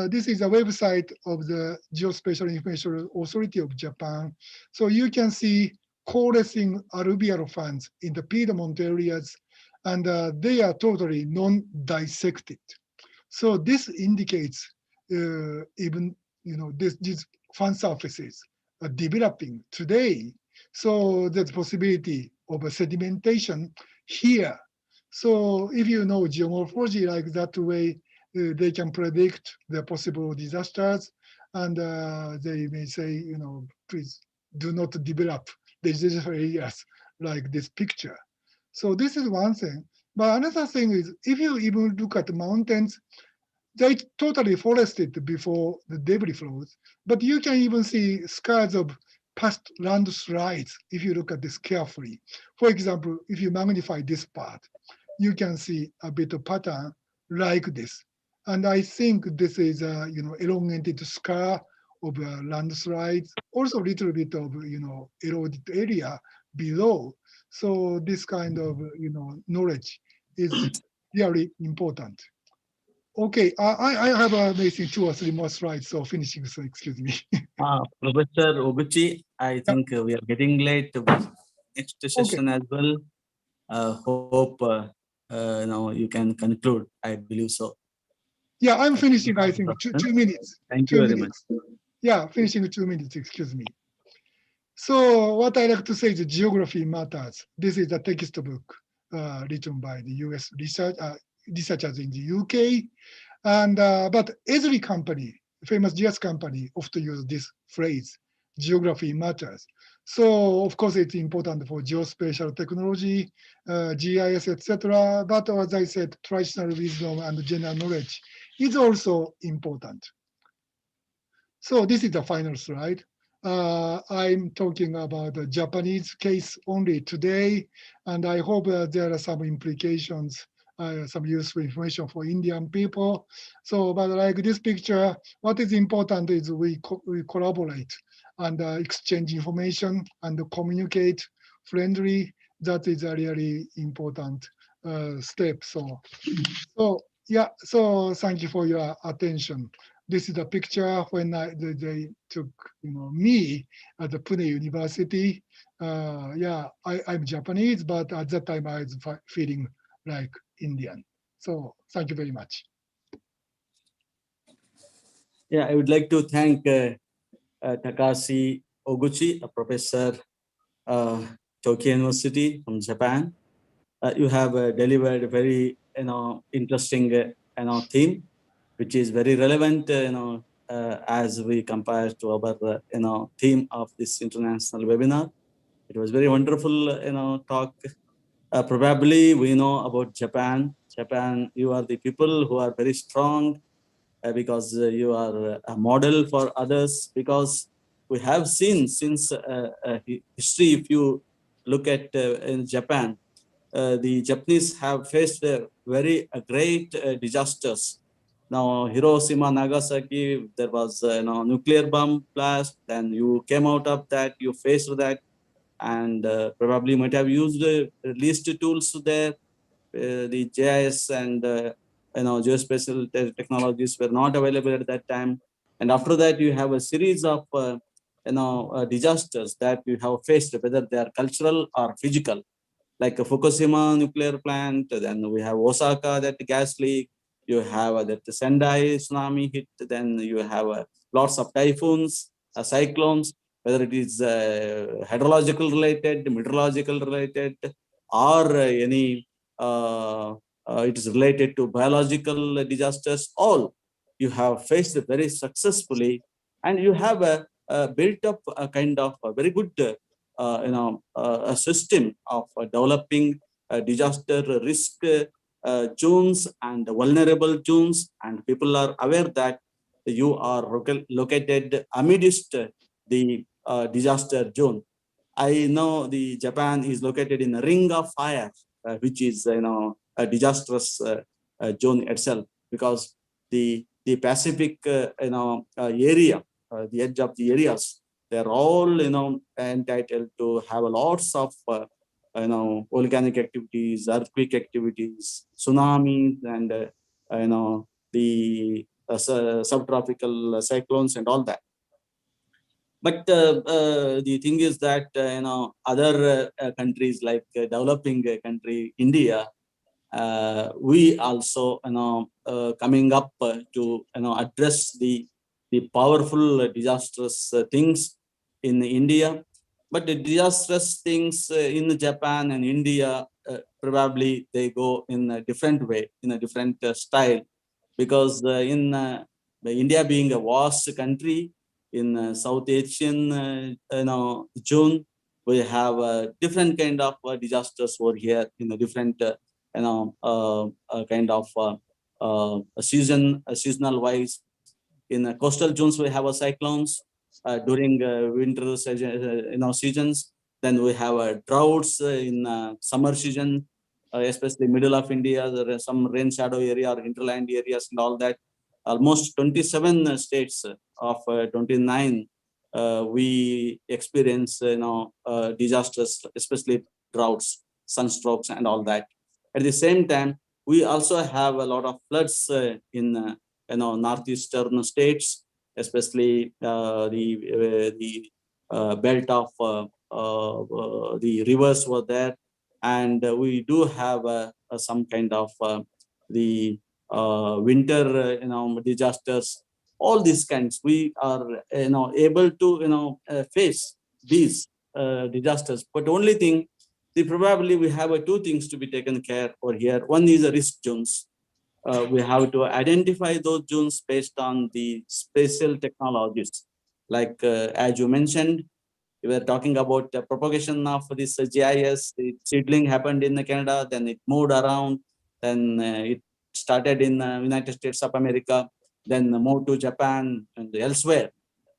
this is a website of the Geospatial Information Authority of Japan. So you can see coalescing alluvial fans in the Piedmont areas, and they are totally non-dissected. So this indicates even these fan surfaces are developing today. So there's possibility of a sedimentation here. So if you know geomorphology like that way, they can predict the possible disasters, and they may say, please do not develop the disaster areas like this picture. So this is one thing. But another thing is, if you even look at the mountains, they totally forested before the debris flows, but you can even see scars of past landslides if you look at this carefully. For example, if you magnify this part, you can see a bit of pattern like this. And I think this is a elongated scar of landslides, also a little bit of eroded area below. So this kind of knowledge is really important. Okay, I have maybe 2 or 3 more slides, so finishing, so excuse me. Professor Oguchi, I think we are getting late. Next session as well. Hope now you can conclude. I believe so. Yeah, I'm finishing, I think, 2 minutes. Thank you very much. Yeah, finishing 2 minutes, excuse me. So what I like to say is geography matters. This is a textbook written by the US researchers in the UK. And but every company, famous GIS company, often use this phrase, geography matters. So of course it's important for geospatial technology, GIS, etc. But as I said, traditional wisdom and general knowledge is also important. So this is the final slide. I'm talking about the Japanese case only today, and I hope there are some implications, some useful information for Indian people. So, but like this picture, what is important is we collaborate and exchange information and communicate friendly. That is a really important step. So Yeah, so thank you for your attention. This is a picture when they took me at the Pune University. Yeah, I'm Japanese, but at that time I was feeling like Indian. So thank you very much. Yeah, I would like to thank Takashi Oguchi, a professor, uh, Tokyo University from Japan. You have delivered a very interesting theme, which is very relevant as we compare to our theme of this international webinar. It was very wonderful talk. Probably we know about Japan. Japan, you are the people who are very strong because you are a model for others, because we have seen since history, if you look at in Japan, the Japanese have faced very great disasters. Now, Hiroshima, Nagasaki, there was nuclear bomb blast. Then you came out of that, you faced that, and probably might have used least tools there. The GIS and geospatial technologies were not available at that time. And after that, you have a series of disasters that you have faced, whether they are cultural or physical, like a Fukushima nuclear plant. Then we have Osaka, that gas leak. You have that Sendai tsunami hit. Then you have lots of typhoons, cyclones, whether it is hydrological related, meteorological related, or any it is related to biological disasters. All you have faced very successfully, and you have built up a kind of a very good a system of developing disaster risk zones and vulnerable zones, and people are aware that you are located amidst the disaster zone. I know the Japan is located in a ring of fire, which is a disastrous zone itself, because the Pacific area, the edge of the areas, they're all entitled to have lots of volcanic activities, earthquake activities, tsunamis, and the subtropical cyclones and all that. But the thing is that other countries, like developing country India, we also coming up to address the powerful disastrous things in India. But the disastrous things in Japan and India, probably they go in a different way, in a different style, because in India being a vast country in South Asian zone, we have different kind of disasters over here in a different kind of seasonal wise. In coastal zones, we have cyclones during winter seasons. Then we have droughts in summer season, especially middle of India. There are some rain shadow area or hinterland areas and all that. Almost 27 states of 29 we experience disasters, especially droughts, sunstrokes, and all that. At the same time, we also have a lot of floods in northeastern states, especially the belt of the rivers were there, and we do have some kind of the winter disasters. All these kinds we are able to face these disasters. But only thing, probably we have two things to be taken care over here. One is the risk zones. We have to identify those zones based on the spatial technologies. Like as you mentioned, we were talking about the propagation of this GIS. The seedling happened in Canada, then it moved around, then it started in United States of America, then moved to Japan and elsewhere.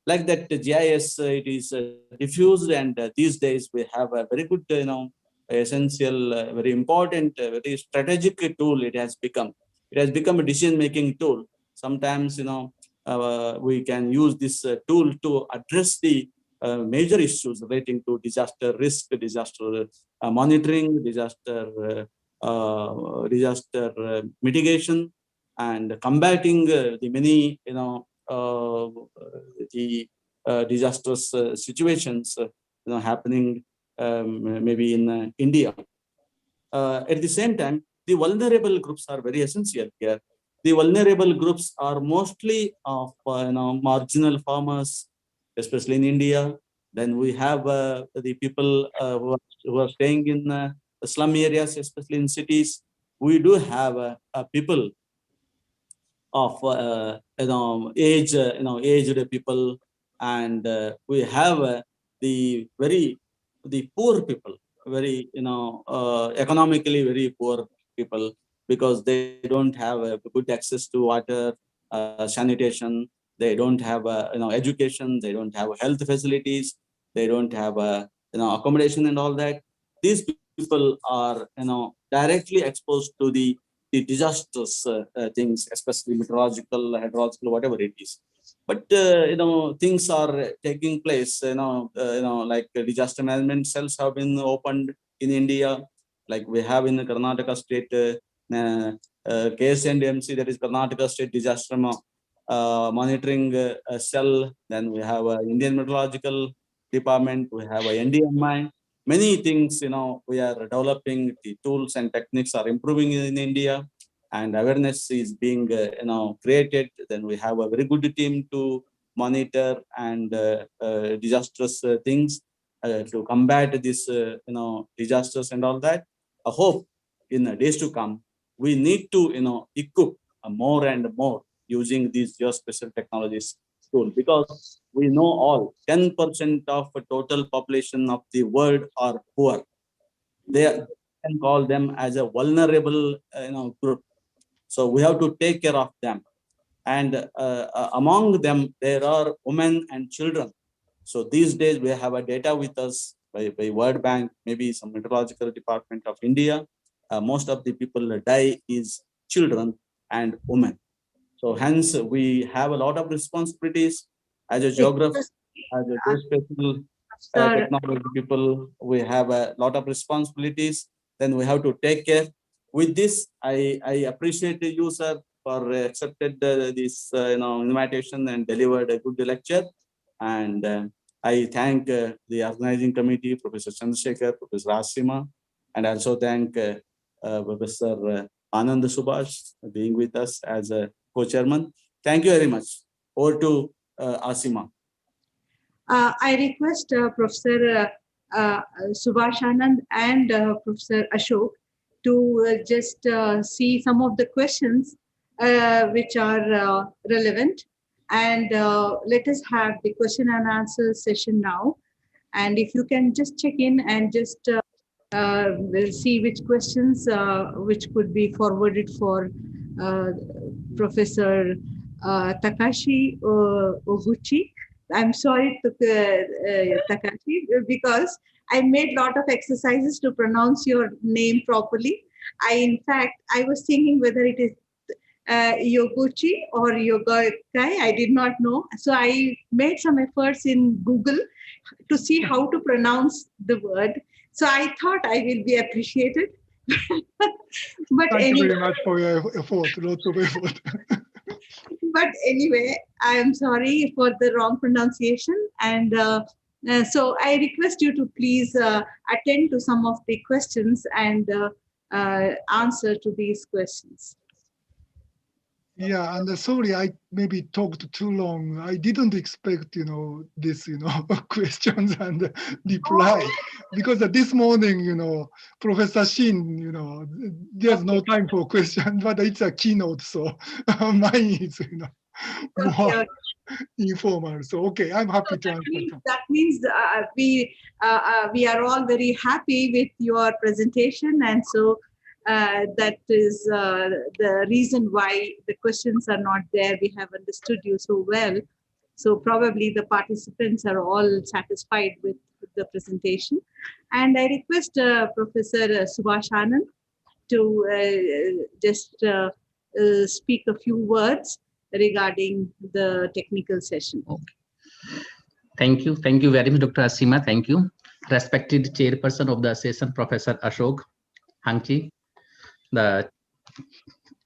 Like that, the GIS it is diffused, and these days we have a very good, essential, very important, very strategic tool. It has become. It has become a decision-making tool. Sometimes, we can use this tool to address the major issues relating to disaster risk, disaster monitoring, disaster mitigation, and combating the many, the disastrous situations, happening maybe in India. At the same time, the vulnerable groups are very essential here. The vulnerable groups are mostly of marginal farmers, especially in India. Then we have the people who are staying in slum areas, especially in cities. We do have people of aged people, and we have the poor people, very economically very poor people, because they don't have good access to water, sanitation. They don't have education. They don't have health facilities. They don't have accommodation and all that. These people are directly exposed to the disastrous things, especially meteorological, hydrological, whatever it is. But things are taking place. Like disaster management cells have been opened in India, like we have in the Karnataka State KSNDMC, that is Karnataka State Disaster Monitoring Cell. Then we have Indian Meteorological Department. We have a NDMI. Many things, we are developing. The tools and techniques are improving in India, and awareness is being, created. Then we have a very good team to monitor and disastrous things to combat this, disasters and all that. I hope in the days to come, we need to, equip more and more using these geospatial technologies tool, because we know all 10% of the total population of the world are poor. They can call them as a vulnerable group. So we have to take care of them. And among them, there are women and children. So these days we have a data with us by World Bank, maybe some meteorological department of India. Most of the people die is children and women. So hence we have a lot of responsibilities as a geographer, as a geospatial technology people. We have a lot of responsibilities. Then we have to take care. With this, I appreciate you, sir, for accepted this invitation and delivered a good lecture. And I thank the organizing committee, Professor Chandrasekhar, Professor Asima, and also thank Professor Anand Subhash being with us as a co-chairman. Thank you very much. Over to Asima. I request Professor Subhash Anand and Professor Ashok to just see some of the questions which are relevant, and let us have the question and answer session now. And if you can just check in and just we'll see which questions which could be forwarded for Professor Takashi Oguchi. I'm sorry, Takashi, because I made a lot of exercises to pronounce your name properly. In fact, I was thinking whether it is Yoguchi or Yogai. I did not know. So I made some efforts in Google to see how to pronounce the word. So I thought I will be appreciated. But Thank you very much for your effort, lots of effort. But anyway, I am sorry for the wrong pronunciation. And so I request you to please attend to some of the questions and answer to these questions. Yeah, and sorry, I maybe talked too long. I didn't expect, this, questions and reply, because this morning, Professor Shin, there's no time for questions, but it's a keynote, so mine is, more informal. So okay, I'm happy to answer. That means we are all very happy with your presentation, and so. That is the reason why the questions are not there. We have understood you so well. So probably the participants are all satisfied with the presentation. And I request Professor Subhash Anand to just speak a few words regarding the technical session. Okay. Thank you. Thank you very much, Dr. Asima. Thank you. Respected chairperson of the session, Professor Ashok Hangchi, the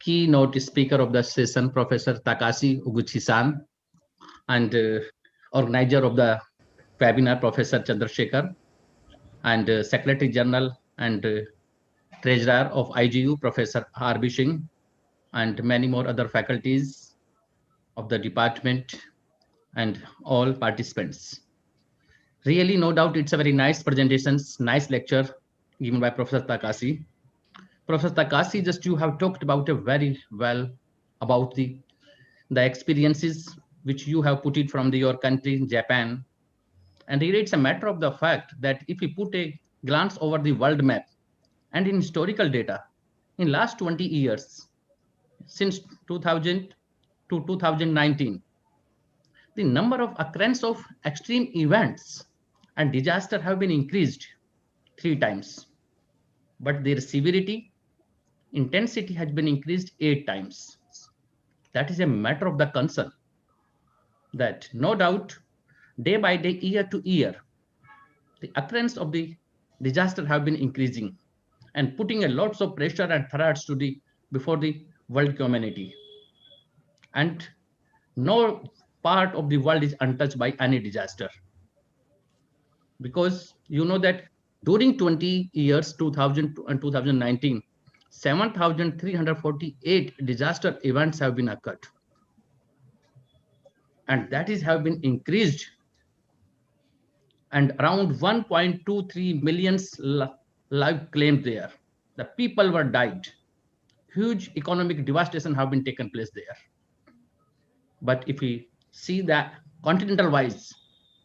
keynote speaker of the session, Professor Takashi Uguchi-san, and organizer of the webinar, Professor Chandrasekhar, and Secretary General and Treasurer of IGU, Professor R.B. Singh, and many more other faculties of the department and all participants. Really, no doubt, it's a very nice presentation, nice lecture given by Professor Takashi. Professor Takashi, just you have talked about it very well about the experiences which you have put it from your country, Japan. And really, it's a matter of the fact that if we put a glance over the world map and in historical data, in last 20 years, since 2000 to 2019, the number of occurrence of extreme events and disaster have been increased 3 times, but their severity, intensity has been increased 8 times. That is a matter of the concern that no doubt day by day, year to year, the occurrence of the disaster have been increasing and putting a lots of pressure and threats to the before the world community. And no part of the world is untouched by any disaster. Because you know that during 20 years, 2000 and 2019, 7,348 disaster events have been occurred. And that is have been increased, and around 1.23 million live claimed there. The people were died. Huge economic devastation have been taken place there. But if we see that continental wise,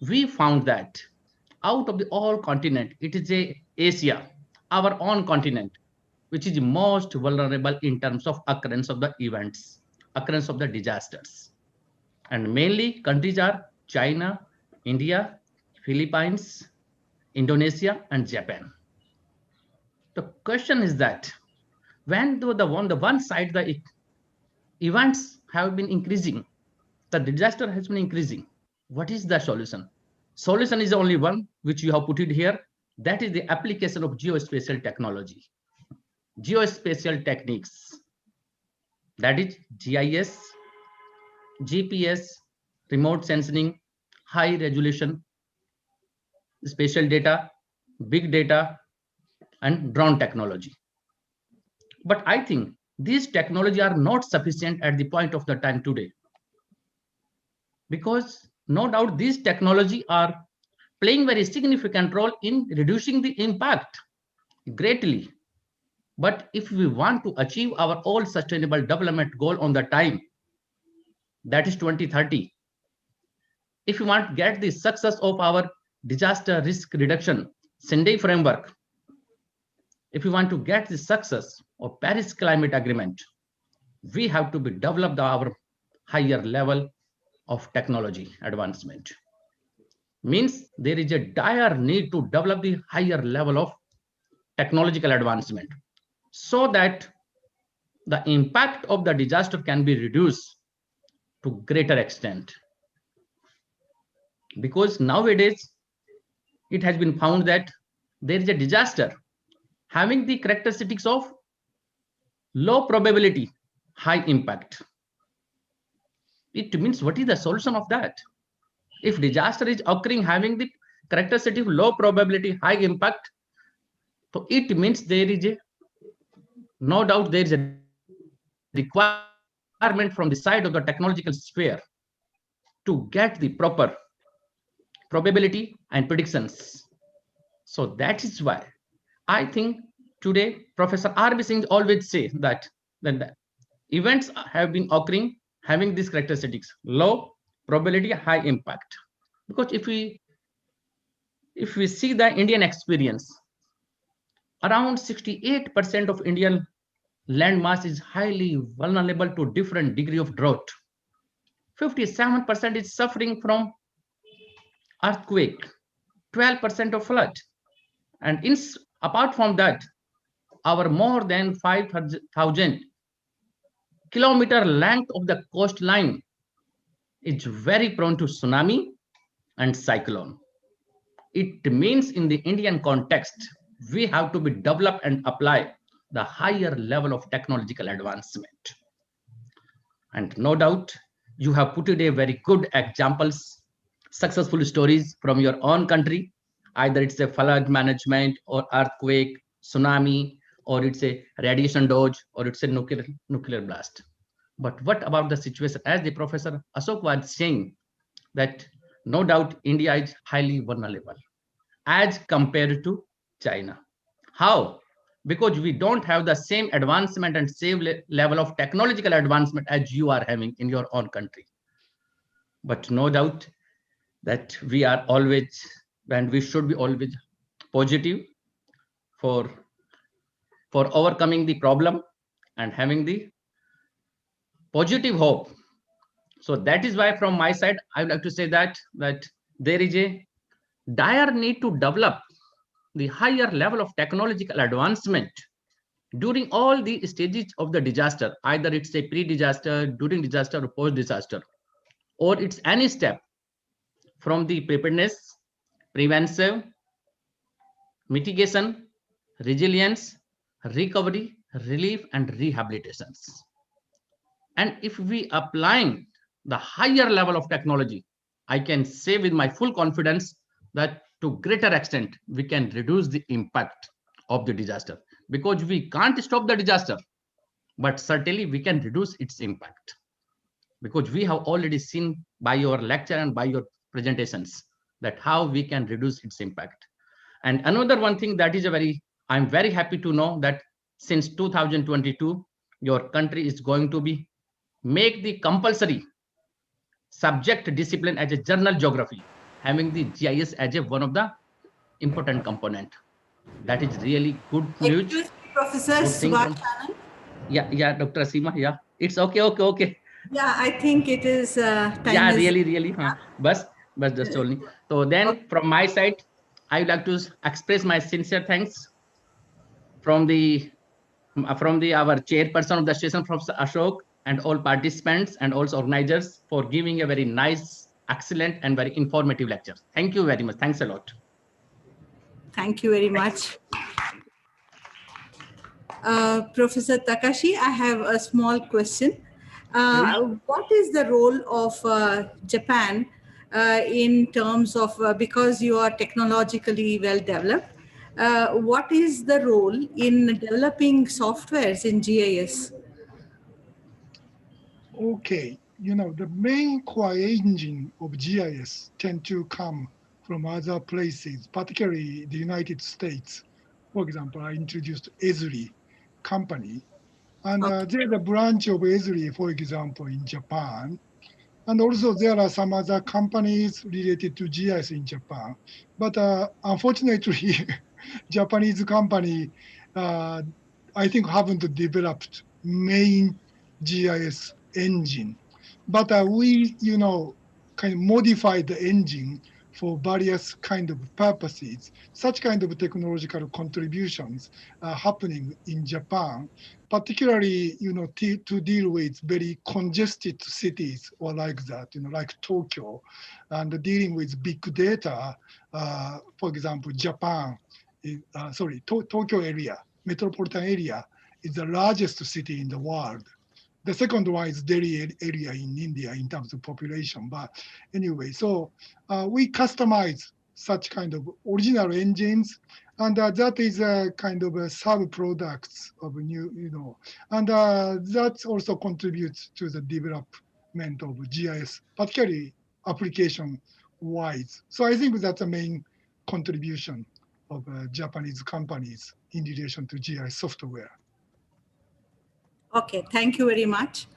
we found that out of the all continent, it is Asia, our own continent, which is most vulnerable in terms of occurrence of the events, occurrence of the disasters. And mainly countries are China, India, Philippines, Indonesia, and Japan. The question is that when the one side the events have been increasing, the disaster has been increasing, what is the solution? Solution is only one, which you have put it here. That is the application of geospatial technology, geospatial techniques. That is GIS, GPS, remote sensing, high resolution, spatial data, big data, and drone technology. But I think these technology are not sufficient at the point of the time today. Because no doubt these technology are playing very significant role in reducing the impact greatly. But if we want to achieve our all sustainable development goal on the time, that is 2030, if we want to get the success of our disaster risk reduction Sendai framework, if we want to get the success of Paris Climate Agreement, we have to be developed our higher level of technology advancement. Means there is a dire need to develop the higher level of technological advancement so that the impact of the disaster can be reduced to greater extent. Because nowadays it has been found that there is a disaster having the characteristics of low probability, high impact. It means what is the solution of that? If disaster is occurring having the characteristic of low probability, high impact, so it means there is a no doubt there is a requirement from the side of the technological sphere to get the proper probability and predictions. So that is why I think today Professor R.B. Singh always say that the events have been occurring having these characteristics, low probability, high impact. Because if we see the Indian experience, around 68% of Indian land mass is highly vulnerable to different degree of drought. 57% is suffering from earthquake, 12% of flood. And apart from that, our more than 5,000 kilometer length of the coastline is very prone to tsunami and cyclone. It means in the Indian context, we have to be developed and apply the higher level of technological advancement. And no doubt, you have put it a very good examples, successful stories from your own country. Either it's a flood management or earthquake, tsunami, or it's a radiation dodge, or it's a nuclear blast. But what about the situation? As the Professor Ashok was saying, that no doubt India is highly vulnerable as compared to China. How? Because we don't have the same advancement and same level of technological advancement as you are having in your own country. But no doubt that we are always, and we should be always positive for overcoming the problem and having the positive hope. So that is why from my side, I would like to say that there is a dire need to develop the higher level of technological advancement during all the stages of the disaster, either it's a pre-disaster, during disaster, or post-disaster, or it's any step from the preparedness, preventive, mitigation, resilience, recovery, relief, and rehabilitations. And if we applying the higher level of technology, I can say with my full confidence that to greater extent, we can reduce the impact of the disaster, because we can't stop the disaster, but certainly we can reduce its impact, because we have already seen by your lecture and by your presentations that how we can reduce its impact. And another one thing that is I'm very happy to know that since 2022, your country is going to be make the compulsory subject discipline as a general geography, having the GIS as one of the important component. That is really good news. Excuse me, Professor Good thing from, Subhash. yeah, Dr. Asima, yeah, it's okay. Yeah, I think it is time. Yeah, is really. But just only. So then from my side, I would like to express my sincere thanks from our chairperson of the station, Professor Ashok, and all participants and also organizers for giving a very nice, excellent, and very informative lecture. Thank you very much. Thanks a lot. Thank you very much. Professor Takashi, I have a small question. What is the role of Japan in terms of, because you are technologically well developed, what is the role in developing softwares in GIS? Okay, the main core engine of GIS tend to come from other places, particularly the United States. For example, I introduced Esri company, and there's a branch of Esri, for example, in Japan. And also there are some other companies related to GIS in Japan. But unfortunately, Japanese company, I think haven't developed main GIS engine. But we, kind of modified the engine for various kind of purposes. Such kind of technological contributions are happening in Japan, particularly, to deal with very congested cities or like that, like Tokyo, and dealing with big data. For example, Tokyo area, metropolitan area is the largest city in the world. The second one is Delhi area in India in terms of population. But anyway, so we customize such kind of original engines, and that is a kind of a sub-products of new, and that also contributes to the development of GIS, particularly application-wise. So I think that's the main contribution of Japanese companies in relation to GIS software. Okay, thank you very much.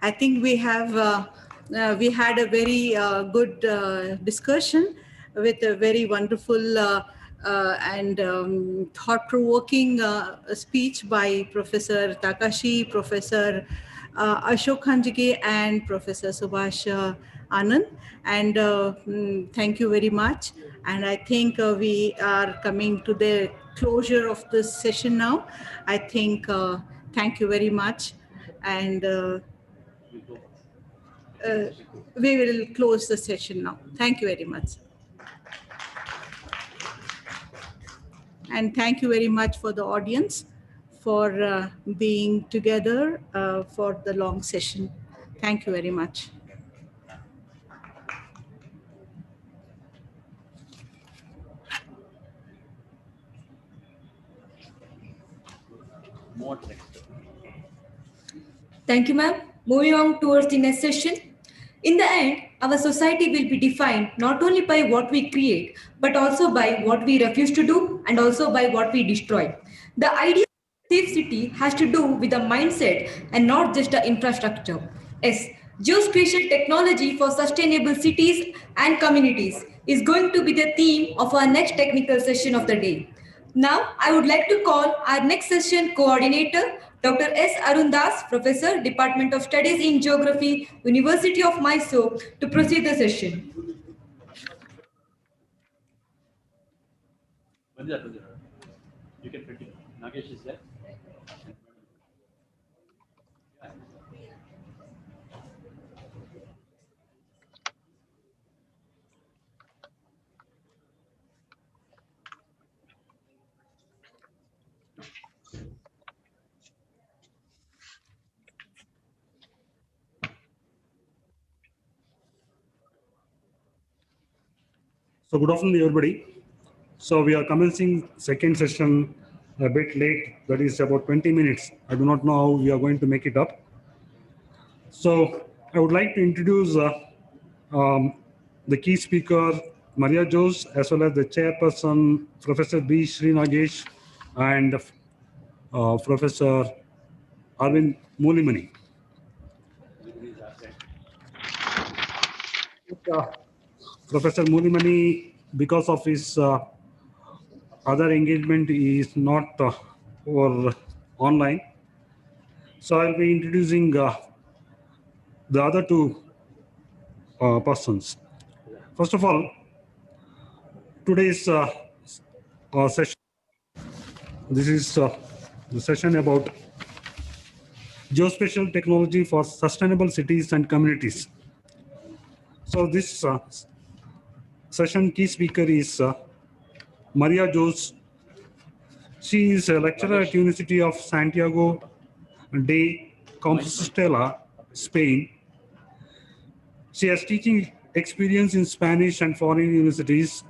I think we had a very good discussion with a very wonderful and thought-provoking speech by Professor Takashi, Professor Ashok Khanjige, and Professor Subhash Anand. And thank you very much. And I think we are coming to the closure of this session now. I think thank you very much. And we will close the session now. Thank you very much. And thank you very much for the audience for being together for the long session. Thank you very much. Thank you, ma'am. Moving on towards the next session. In the end, our society will be defined not only by what we create, but also by what we refuse to do and also by what we destroy. The idea of safe city has to do with the mindset and not just the infrastructure. Yes, geospatial technology for sustainable cities and communities is going to be the theme of our next technical session of the day. Now, I would like to call our next session coordinator, Dr. S. Arundas, Professor, Department of Studies in Geography, University of Mysore, to proceed the session. You can continue. Nagesh is there. So good afternoon, everybody. So we are commencing second session a bit late. That is about 20 minutes. I do not know how we are going to make it up. So I would like to introduce the key speaker, Maria Jose, as well as the chairperson, Professor B. Srinagesh, and Professor Arvind Mulimani. Professor Mulimani, because of his other engagement, is not over online. So I'll be introducing the other two persons. First of all, today's session, this is the session about geospatial technology for sustainable cities and communities. So this session key speaker is Maria Jose. She is a lecturer at University of Santiago de Compostela, Spain. She has teaching experience in Spanish and foreign universities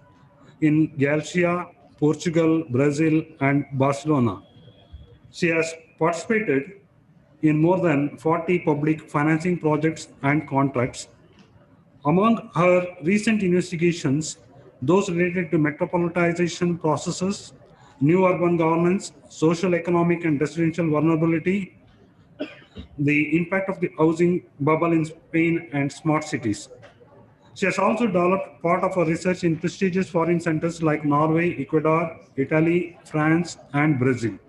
in Galicia, Portugal, Brazil, and Barcelona. She has participated in more than 40 public financing projects and contracts. Among her recent investigations, those related to metropolitization processes, new urban governance, social, economic, and residential vulnerability, the impact of the housing bubble in Spain, and smart cities. She has also developed part of her research in prestigious foreign centers like Norway, Ecuador, Italy, France, and Brazil.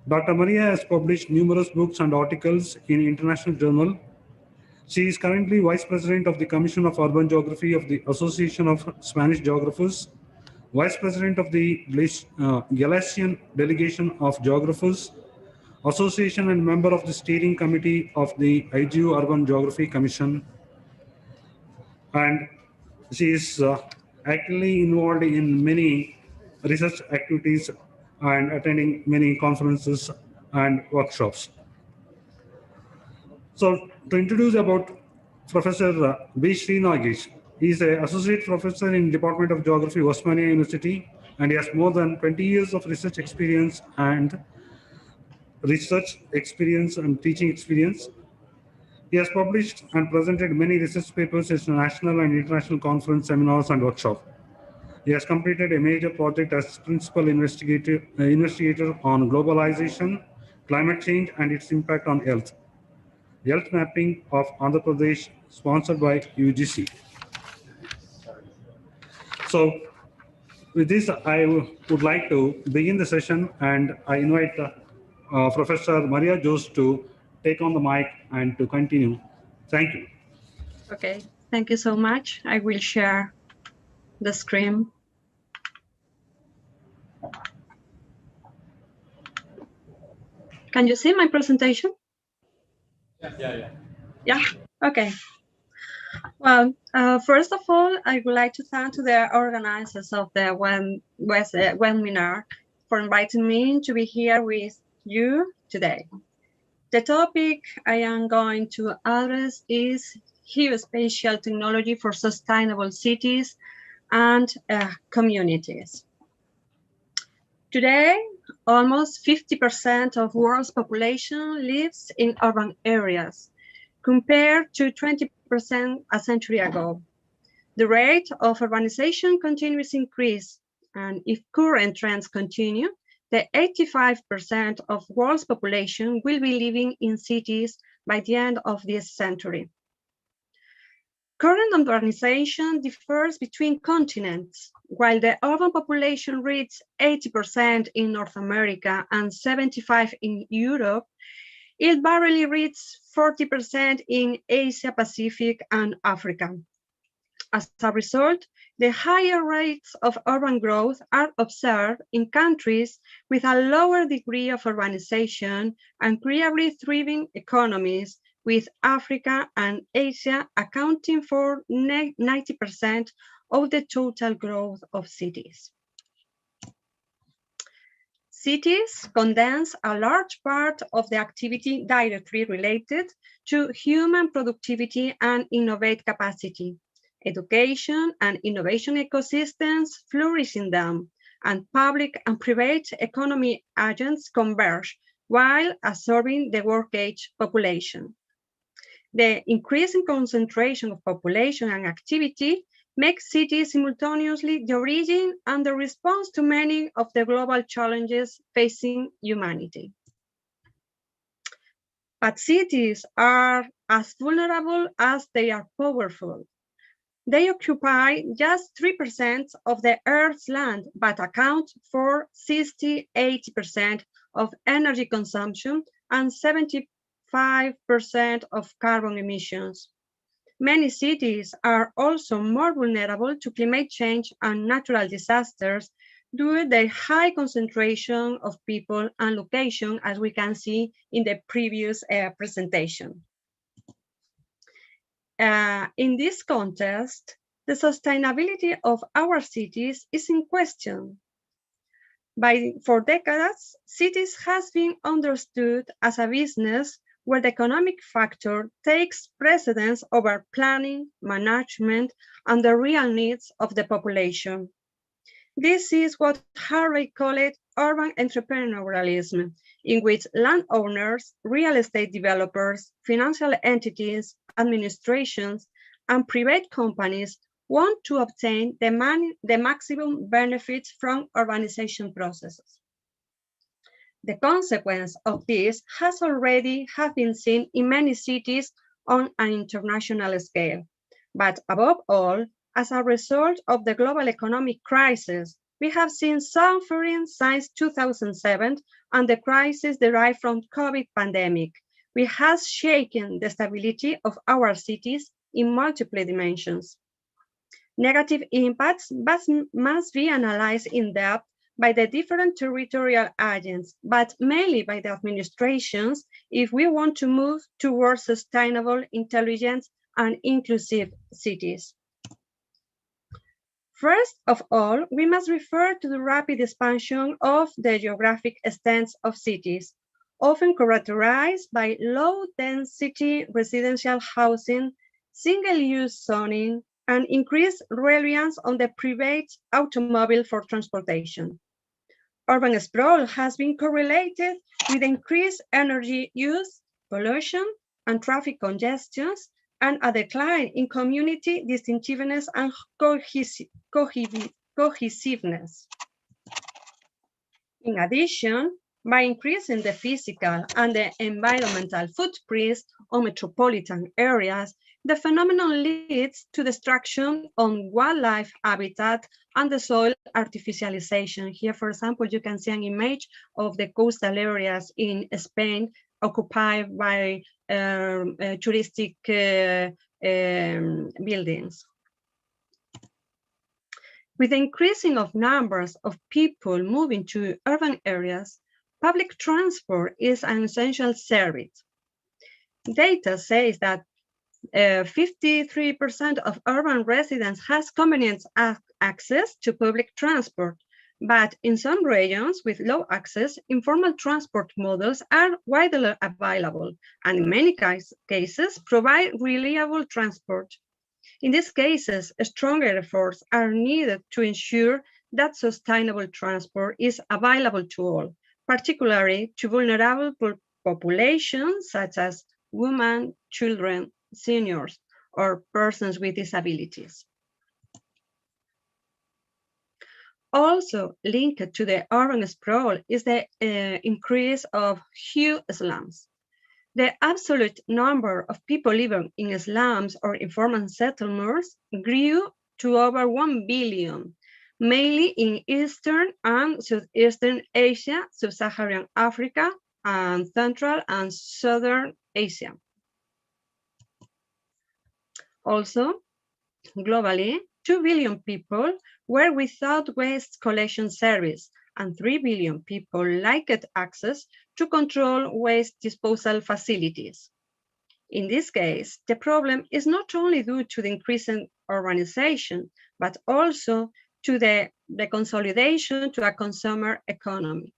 Dr. Maria has published numerous books and articles in international journals. She is currently Vice President of the Commission of Urban Geography of the Association of Spanish Geographers, Vice President of the Galician Delegation of Geographers Association, and member of the Steering Committee of the IGU Urban Geography Commission. And she is actively involved in many research activities and attending many conferences and workshops. So to introduce about Professor B. Srinagesh, he is an associate professor in Department of Geography, Osmania University, and he has more than 20 years of research experience and teaching experience. He has published and presented many research papers at national and international conference, seminars, and workshops. He has completed a major project as principal investigator on globalization, climate change, and its impact on health. Health mapping of Andhra Pradesh, sponsored by UGC. So, with this, I would like to begin the session, and I invite Professor Maria Jose to take on the mic and to continue. Thank you. Okay, thank you so much. I will share the screen. Can you see my presentation? Yeah, okay. Well, first of all, I would like to thank the organizers of the webinar for inviting me to be here with you today. The topic I am going to address is geospatial technology for sustainable cities and communities. Today, almost 50% of world's population lives in urban areas, compared to 20% a century ago. The rate of urbanization continues to increase, and if current trends continue, the 85% of world's population will be living in cities by the end of this century. Current urbanization differs between continents. While the urban population reaches 80% in North America and 75% in Europe, it barely reaches 40% in Asia Pacific and Africa. As a result, the higher rates of urban growth are observed in countries with a lower degree of urbanization and clearly thriving economies, with Africa and Asia accounting for 90% of the total growth of cities. Cities condense a large part of the activity directly related to human productivity and innovate capacity. Education and innovation ecosystems flourish in them, and public and private economy agents converge while absorbing the work-age population. The increasing concentration of population and activity makes cities simultaneously the origin and the response to many of the global challenges facing humanity. But cities are as vulnerable as they are powerful. They occupy just 3% of the Earth's land, but account for 60–80% of energy consumption and 75% of carbon emissions. Many cities are also more vulnerable to climate change and natural disasters due to the high concentration of people and location, as we can see in the previous presentation. In this context, the sustainability of our cities is in question. For decades, cities has been understood as a business where the economic factor takes precedence over planning, management, and the real needs of the population. This is what Harvey called urban entrepreneurialism, in which landowners, real estate developers, financial entities, administrations, and private companies want to obtain the maximum benefits from urbanization processes. The consequence of this has already been seen in many cities on an international scale. But above all, as a result of the global economic crisis, we have seen suffering since 2007 and the crisis derived from COVID pandemic, which has shaken the stability of our cities in multiple dimensions. Negative impacts must be analyzed in depth by the different territorial agents, but mainly by the administrations if we want to move towards sustainable, intelligent, and inclusive cities. First of all, we must refer to the rapid expansion of the geographic extents of cities, often characterized by low-density residential housing, single-use zoning, and increased reliance on the private automobile for transportation. Urban sprawl has been correlated with increased energy use, pollution, and traffic congestions, and a decline in community distinctiveness and cohesiveness. In addition, by increasing the physical and the environmental footprints on metropolitan areas, the phenomenon leads to destruction on wildlife habitat and the soil artificialization. Here, for example, you can see an image of the coastal areas in Spain occupied by touristic buildings. With the increasing of numbers of people moving to urban areas, public transport is an essential service. Data says that 53% of urban residents has convenient access to public transport, But in some regions with low access, informal transport models are widely available and in many cases provide reliable transport. In these cases, stronger efforts are needed to ensure that sustainable transport is available to all, particularly to vulnerable populations such as women, children, seniors, or persons with disabilities. Also linked to the urban sprawl is the increase of huge slums. The absolute number of people living in slums or informal settlements grew to over 1 billion, mainly in Eastern and Southeastern Asia, Sub-Saharan Africa, and Central and Southern Asia. Also, globally, 2 billion people were without waste collection service, and 3 billion people lacked access to control waste disposal facilities. In this case, the problem is not only due to the increasing urbanization, but also to the consolidation to a consumer economy.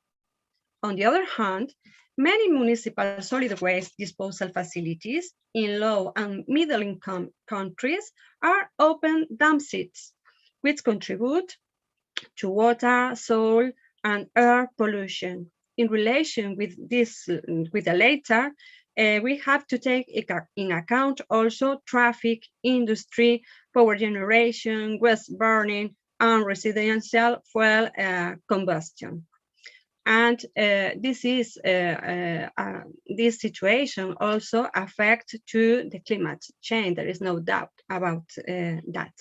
On the other hand, many municipal solid waste disposal facilities in low and middle income countries are open dump sites, which contribute to water, soil, and air pollution. In relation with the latter, we have to take in account also traffic, industry, power generation, waste burning, and residential fuel combustion. And this situation also affects to the climate change. There is no doubt about that.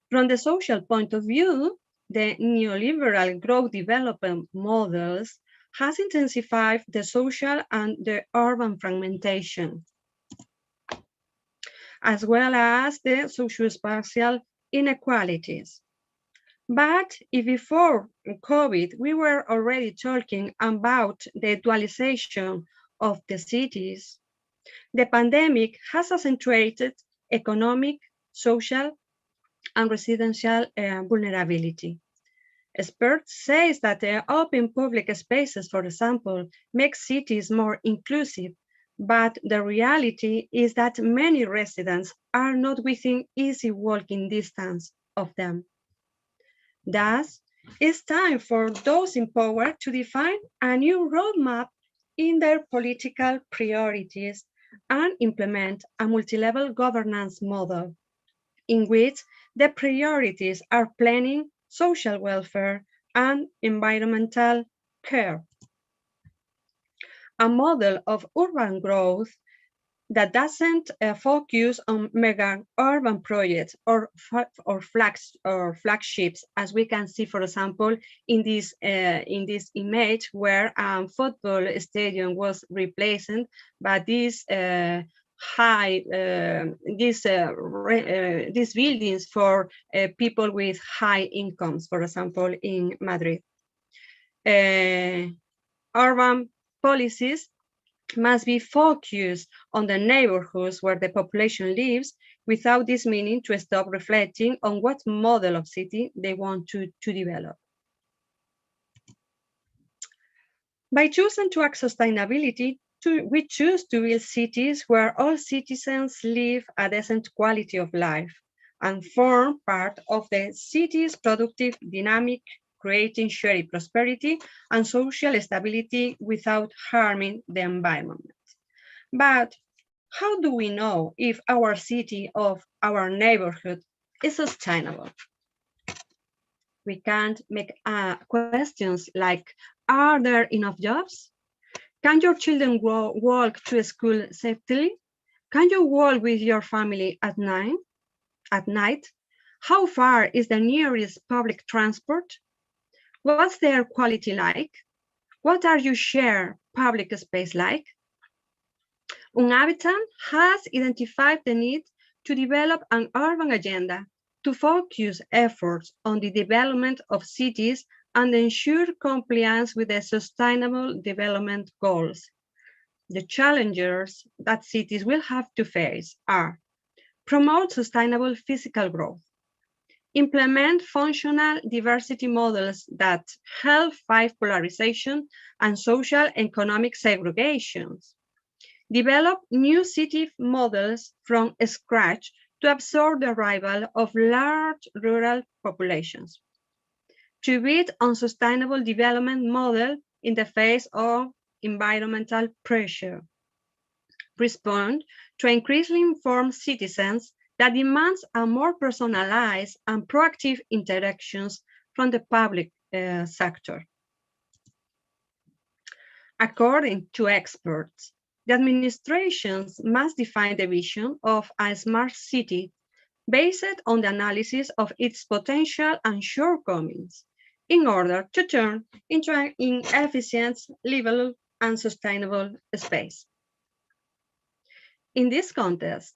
From the social point of view, the neoliberal growth development models has intensified the social and the urban fragmentation, as well as the socio-spatial inequalities. But if before COVID, we were already talking about the dualization of the cities, the pandemic has accentuated economic, social, and residential vulnerability. Experts say that the open public spaces, for example, make cities more inclusive, but the reality is that many residents are not within easy walking distance of them. Thus, it's time for those in power to define a new roadmap in their political priorities and implement a multi-level governance model in which the priorities are planning, social welfare, and environmental care. A model of urban growth that doesn't focus on mega urban projects or flagships, as we can see, for example, in this image where a football stadium was replaced by these these buildings for people with high incomes, for example, in Madrid. Urban policies must be focused on the neighborhoods where the population lives, without this meaning to stop reflecting on what model of city they want to develop. By choosing to act sustainability, we choose to build cities where all citizens live a decent quality of life and form part of the city's productive dynamic, creating shared prosperity and social stability without harming the environment. But how do we know if our city or our neighborhood is sustainable? We can't make questions like, are there enough jobs? Can your children walk to school safely? Can you walk with your family at night? How far is the nearest public transport? What's their quality like? What are your shared public space like? UNHABITAN has identified the need to develop an urban agenda to focus efforts on the development of cities and ensure compliance with the Sustainable Development Goals. The challenges that cities will have to face are: promote sustainable physical growth, implement functional diversity models that help fight polarization and social economic segregations. Develop new city models from scratch to absorb the arrival of large rural populations. To build unsustainable development model in the face of environmental pressure. Respond to increasingly informed citizens that demands a more personalized and proactive interactions from the public sector. According to experts, the administrations must define the vision of a smart city based on the analysis of its potential and shortcomings in order to turn into an efficient, livable, and sustainable space. In this context,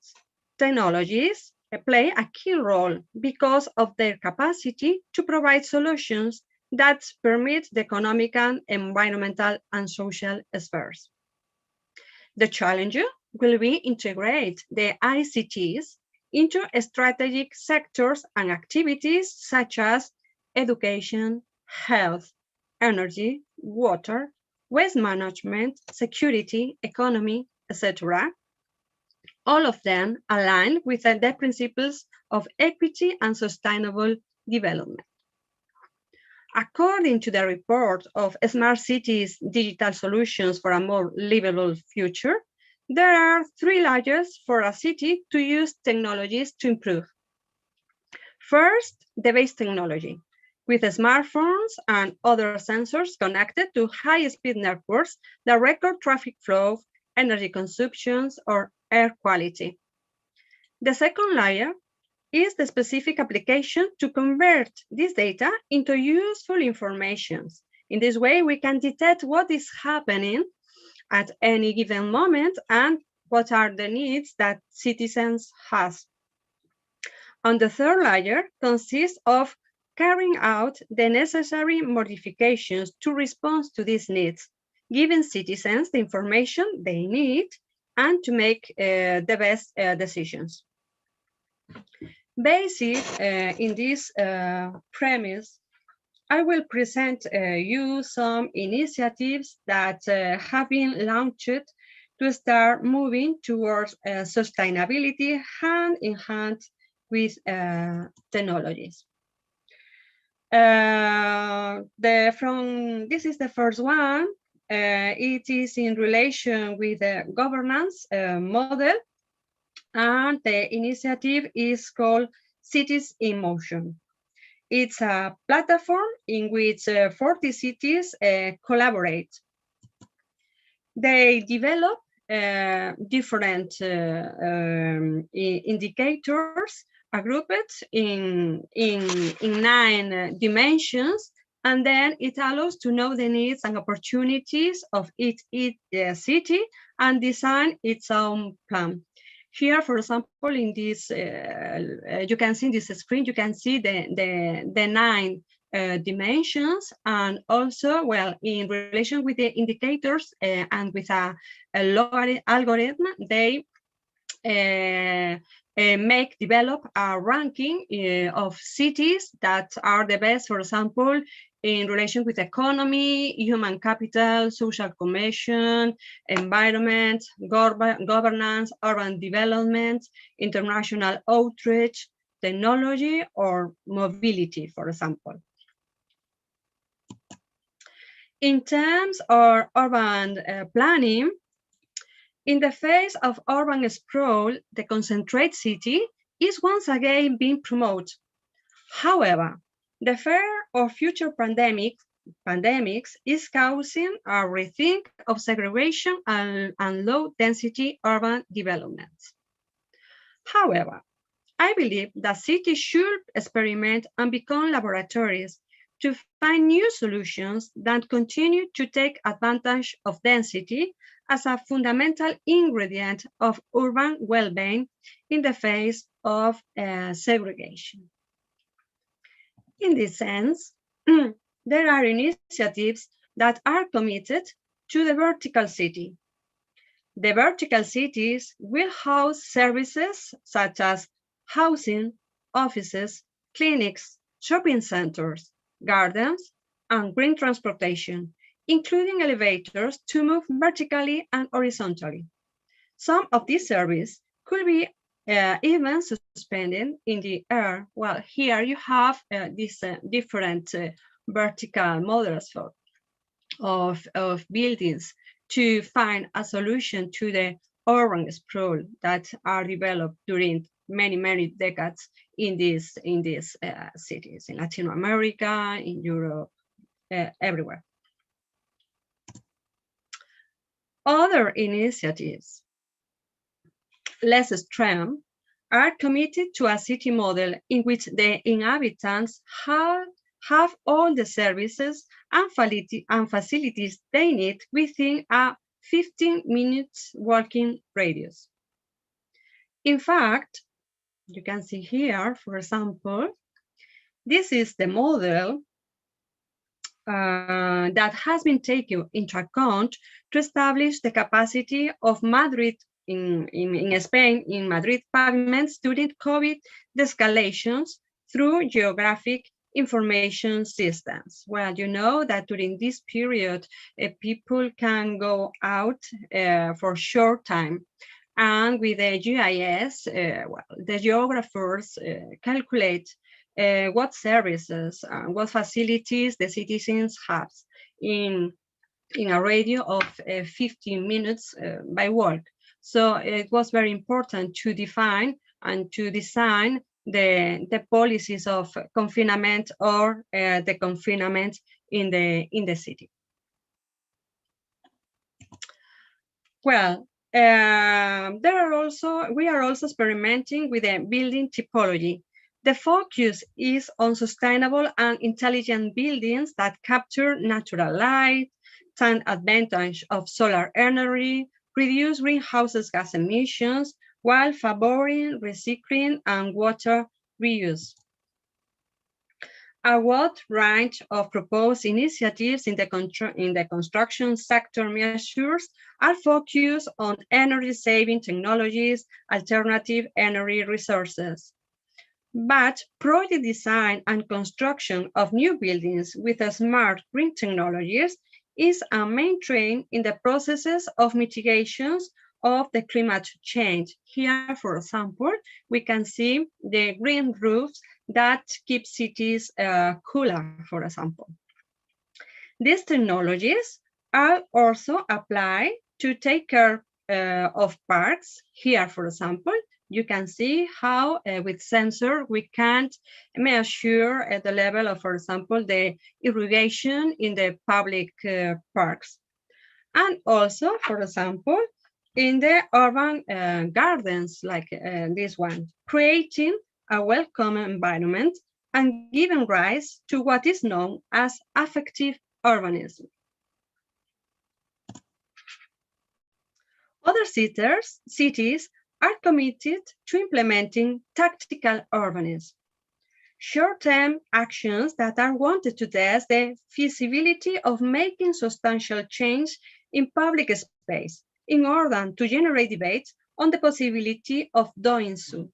technologies play a key role because of their capacity to provide solutions that permit the economic and environmental and social spheres. The challenge will be integrate the ICTs into strategic sectors and activities such as education, health, energy, water, waste management, security, economy, etc. All of them align with the principles of equity and sustainable development. According to the report of Smart Cities Digital Solutions for a More Livable Future, there are 3 layers for a city to use technologies to improve. First, the base technology, with smartphones and other sensors connected to high-speed networks that record traffic flow, energy consumptions, or air quality. The second layer is the specific application to convert this data into useful information. In this way, we can detect what is happening at any given moment and what are the needs that citizens have. And the third layer consists of carrying out the necessary modifications to respond to these needs, giving citizens the information they need and to make the best decisions. Based in this premise, I will present you some initiatives that have been launched to start moving towards sustainability hand in hand with technologies. This is the first one. It is in relation with the governance model, and the initiative is called Cities in Motion. It's a platform in which 40 cities collaborate. They develop different indicators grouped in 9 dimensions, and then it allows to know the needs and opportunities of each city and design its own plan. Here, for example, in this, you can see in this screen, you can see the 9 dimensions, and also, well, in relation with the indicators and with a algorithm, they develop a ranking of cities that are the best, for example, in relation with economy, human capital, social cohesion, environment, governance, urban development, international outreach, technology, or mobility, for example. In terms of urban planning, in the face of urban sprawl, the concentrated city is once again being promoted. However, the fear of future pandemics is causing a rethink of segregation and low-density urban developments. However, I believe that cities should experiment and become laboratories to find new solutions that continue to take advantage of density as a fundamental ingredient of urban well-being in the face of segregation. In this sense, there are initiatives that are committed to the vertical city. The vertical cities will house services such as housing, offices, clinics, shopping centers, gardens, and green transportation, including elevators to move vertically and horizontally. Some of these services could be even suspended in the air. Well, here you have these different vertical models of buildings to find a solution to the urban sprawl that are developed during many decades in these cities, in Latin America, in Europe, everywhere. Other initiatives, less extreme, are committed to a city model in which the inhabitants have all the services and facilities they need within a 15 minutes walking radius. In fact, you can see here, for example, this is the model that has been taken into account to establish the capacity of Madrid in Spain, in Madrid pavements during COVID de-escalations through geographic information systems. Well, you know that during this period, people can go out for short time. And with the GIS, well, the geographers calculate what services and what facilities the citizens have in a radius of 15 minutes by walk. So it was very important to define and to design the policies of confinement or the confinement in the city. Well, we are also experimenting with a building typology. The focus is on sustainable and intelligent buildings that capture natural light, take advantage of solar energy, reduce greenhouse gas emissions, while favoring recycling and water reuse. A wide range of proposed initiatives in the construction sector measures are focused on energy-saving technologies, alternative energy resources. But project design and construction of new buildings with smart green technologies is a main trend in the processes of mitigations of the climate change. Here, for example, we can see the green roofs that keep cities cooler, for example. These technologies are also applied to take care of parks. Here, for example, you can see how with sensor we can measure at the level of, for example, the irrigation in the public parks. And also, for example, in the urban gardens like this one, creating a welcome environment and giving rise to what is known as affective urbanism. Other cities are committed to implementing tactical urbanism, short-term actions that are wanted to test the feasibility of making substantial change in public space in order to generate debate on the possibility of doing so.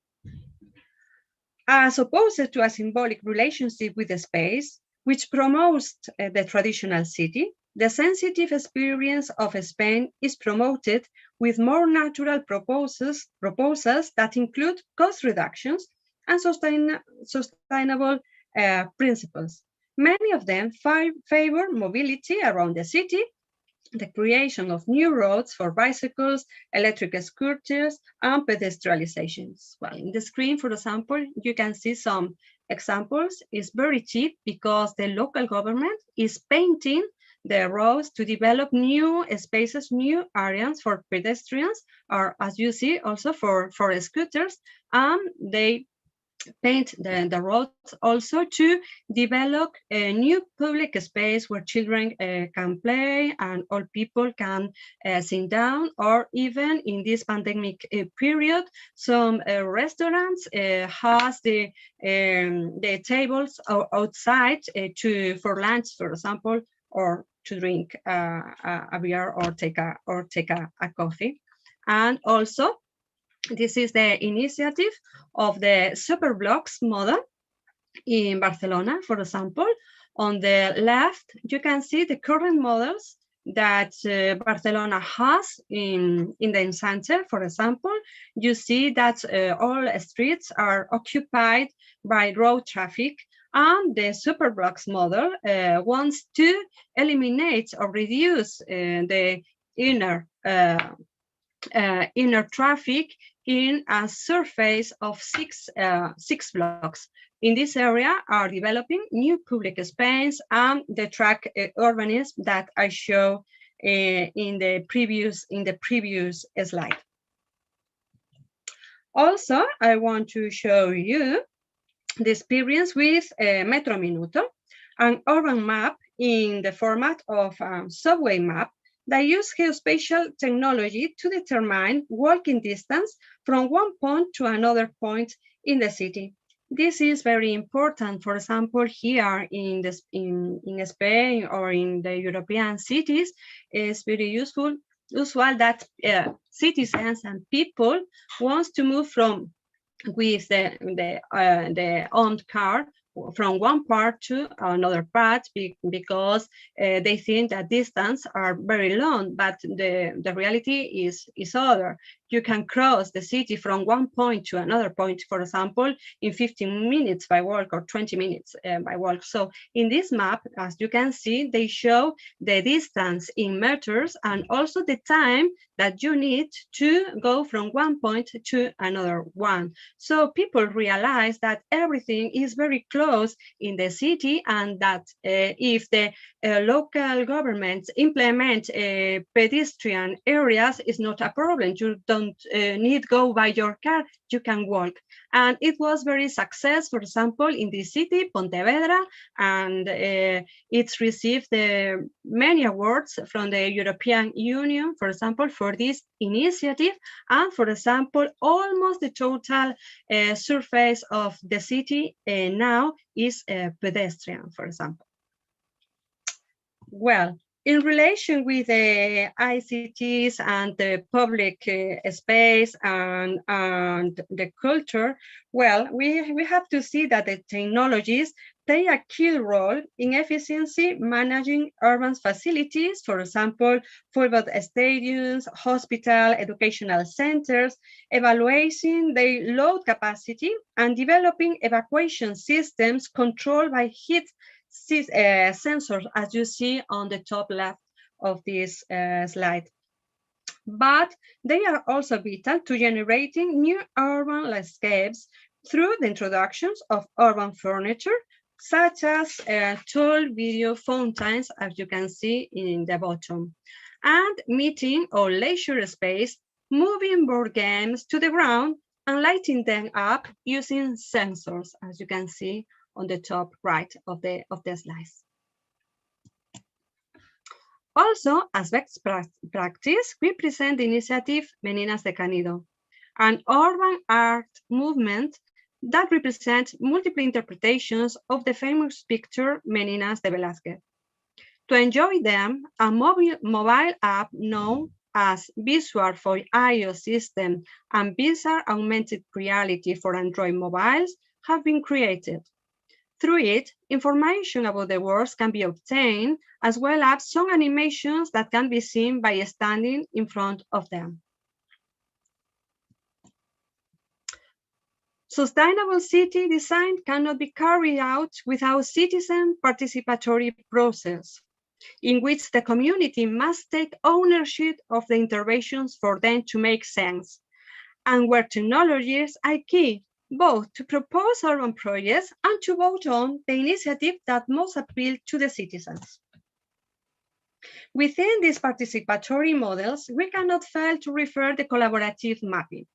As opposed to a symbolic relationship with the space, which promotes the traditional city, the sensitive experience of Spain is promoted with more natural proposals that include cost reductions and sustainable principles. Many of them favor mobility around the city, the creation of new roads for bicycles, electric scooters, and pedestrianizations. Well, in the screen, for example, you can see some examples. It's very cheap because the local government is painting the roads to develop new spaces, new areas for pedestrians, or as you see, also for scooters, and they paint the roads also to develop a new public space where children can play and all people can sit down, or even in this pandemic period, some restaurants has the tables outside for lunch, for example, or to drink a beer or take a coffee. And also, this is the initiative of the superblocks model in Barcelona, for example. On the left, you can see the current models that Barcelona has in the center. For example, you see that all streets are occupied by road traffic, and the superblocks model wants to eliminate or reduce the inner traffic in a surface of six blocks. In this area are developing new public space and the track urbanism that I show in the previous slide. Also, I want to show you the experience with Metro Minuto, an urban map in the format of a subway map that use geospatial technology to determine walking distance from one point to another point in the city. This is very important. For example, here in Spain or in the European cities, it's very usual that citizens and people want to move from with the owned car from one part to another part because they think that distance are very long, but the reality is other. You can cross the city from one point to another point, for example, in 15 minutes by walk or 20 minutes by walk. So in this map, as you can see, they show the distance in meters and also the time that you need to go from one point to another one. So people realize that everything is very close in the city, and that if the local governments implement pedestrian areas, is not a problem. You don't need go by your car, you can walk. And it was very successful, for example, in this city, Pontevedra, and it's received many awards from the European Union, for example, for this initiative. And for example, almost the total surface of the city now is pedestrian, for example. Well, in relation with the ICTs and the public space and the culture, well, we have to see that the technologies play a key role in efficiency managing urban facilities, for example, football stadiums, hospital, educational centers, evaluating their load capacity and developing evacuation systems controlled by heat sensors, as you see on the top left of this slide. But they are also vital to generating new urban landscapes through the introductions of urban furniture, such as tall video fountains, as you can see in the bottom, and meeting or leisure space, moving board games to the ground and lighting them up using sensors, as you can see on the top right of the slides. Also, as best practice, we present the initiative Meninas de Canido, an urban art movement that represents multiple interpretations of the famous picture Meninas de Velázquez. To enjoy them, a mobile app known as Visual for iOS system and Visual Augmented Reality for Android mobiles have been created. Through it, information about the works can be obtained, as well as some animations that can be seen by standing in front of them. Sustainable city design cannot be carried out without citizen participatory process, in which the community must take ownership of the interventions for them to make sense, and where technologies are key, both to propose urban projects and to vote on the initiative that most appeal to the citizens. Within these participatory models, we cannot fail to refer to collaborative mapping.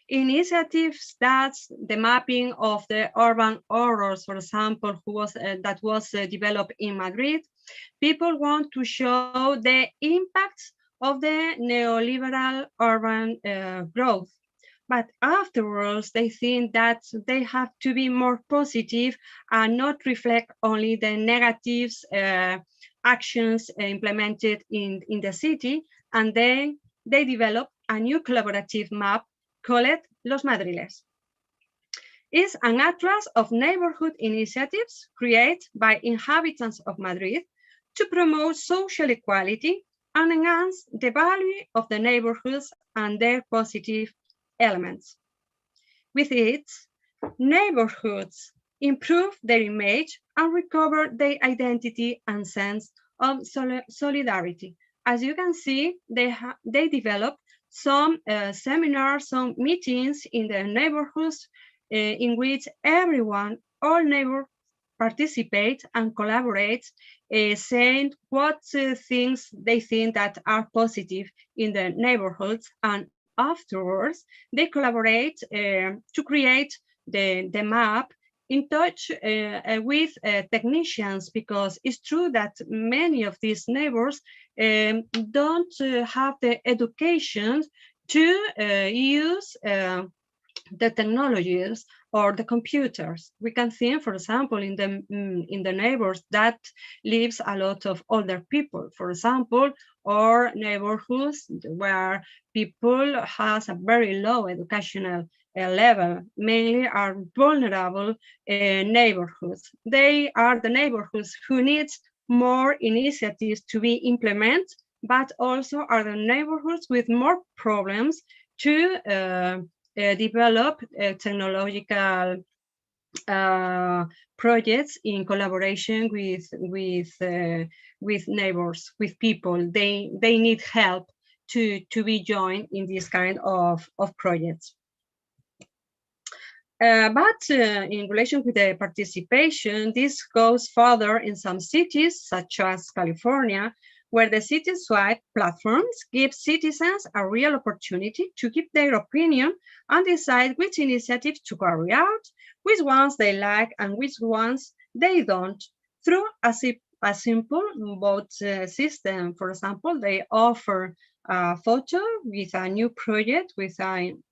Initiatives that's the mapping of the urban horrors, for example, that was developed in Madrid. People want to show the impacts of the neoliberal urban growth. But afterwards, they think that they have to be more positive and not reflect only the negatives actions implemented in the city. And then they develop a new collaborative map called Los Madriles. is an atlas of neighborhood initiatives created by inhabitants of Madrid to promote social equality and enhance the value of the neighborhoods and their positive elements. With it, neighborhoods improve their image and recover their identity and sense of solidarity. As you can see, they develop some seminars, some meetings in the neighborhoods in which all neighbors participate and collaborate, saying what things they think that are positive in the neighborhoods, and afterwards they collaborate to create the map in touch with technicians, because it's true that many of these neighbors don't have the education to use the technologies or the computers. We can think, for example, in the neighbors that lives a lot of older people, for example, or neighborhoods where people has a very low educational level, mainly are vulnerable neighborhoods. They are the neighborhoods who needs more initiatives to be implemented, but also are the neighborhoods with more problems to develop technological projects in collaboration with neighbors, with people. They need help to be joined in this kind of projects. But in relation with the participation, this goes further in some cities, such as California, where the city-wide platforms give citizens a real opportunity to give their opinion and decide which initiatives to carry out, which ones they like and which ones they don't, through a simple vote system. For example, they offer a photo with a new project, with an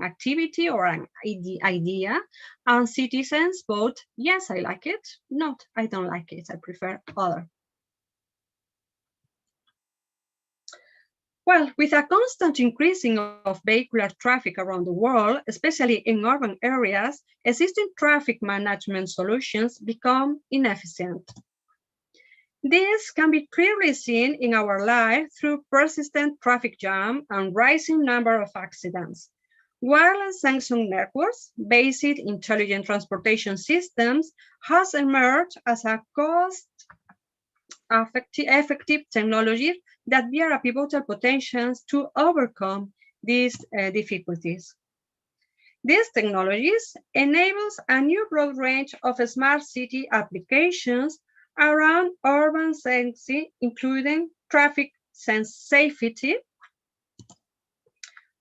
activity or an idea, and citizens vote, yes, I like it, not, I don't like it, I prefer other. Well, with a constant increasing of vehicular traffic around the world, especially in urban areas, existing traffic management solutions become inefficient. This can be clearly seen in our life through persistent traffic jam and rising number of accidents. Wireless sensor networks, based intelligent transportation systems, has emerged as a cost-effective technology that bear a pivotal potential to overcome these difficulties. These technologies enables a new broad range of smart city applications around urban safety, including traffic safety,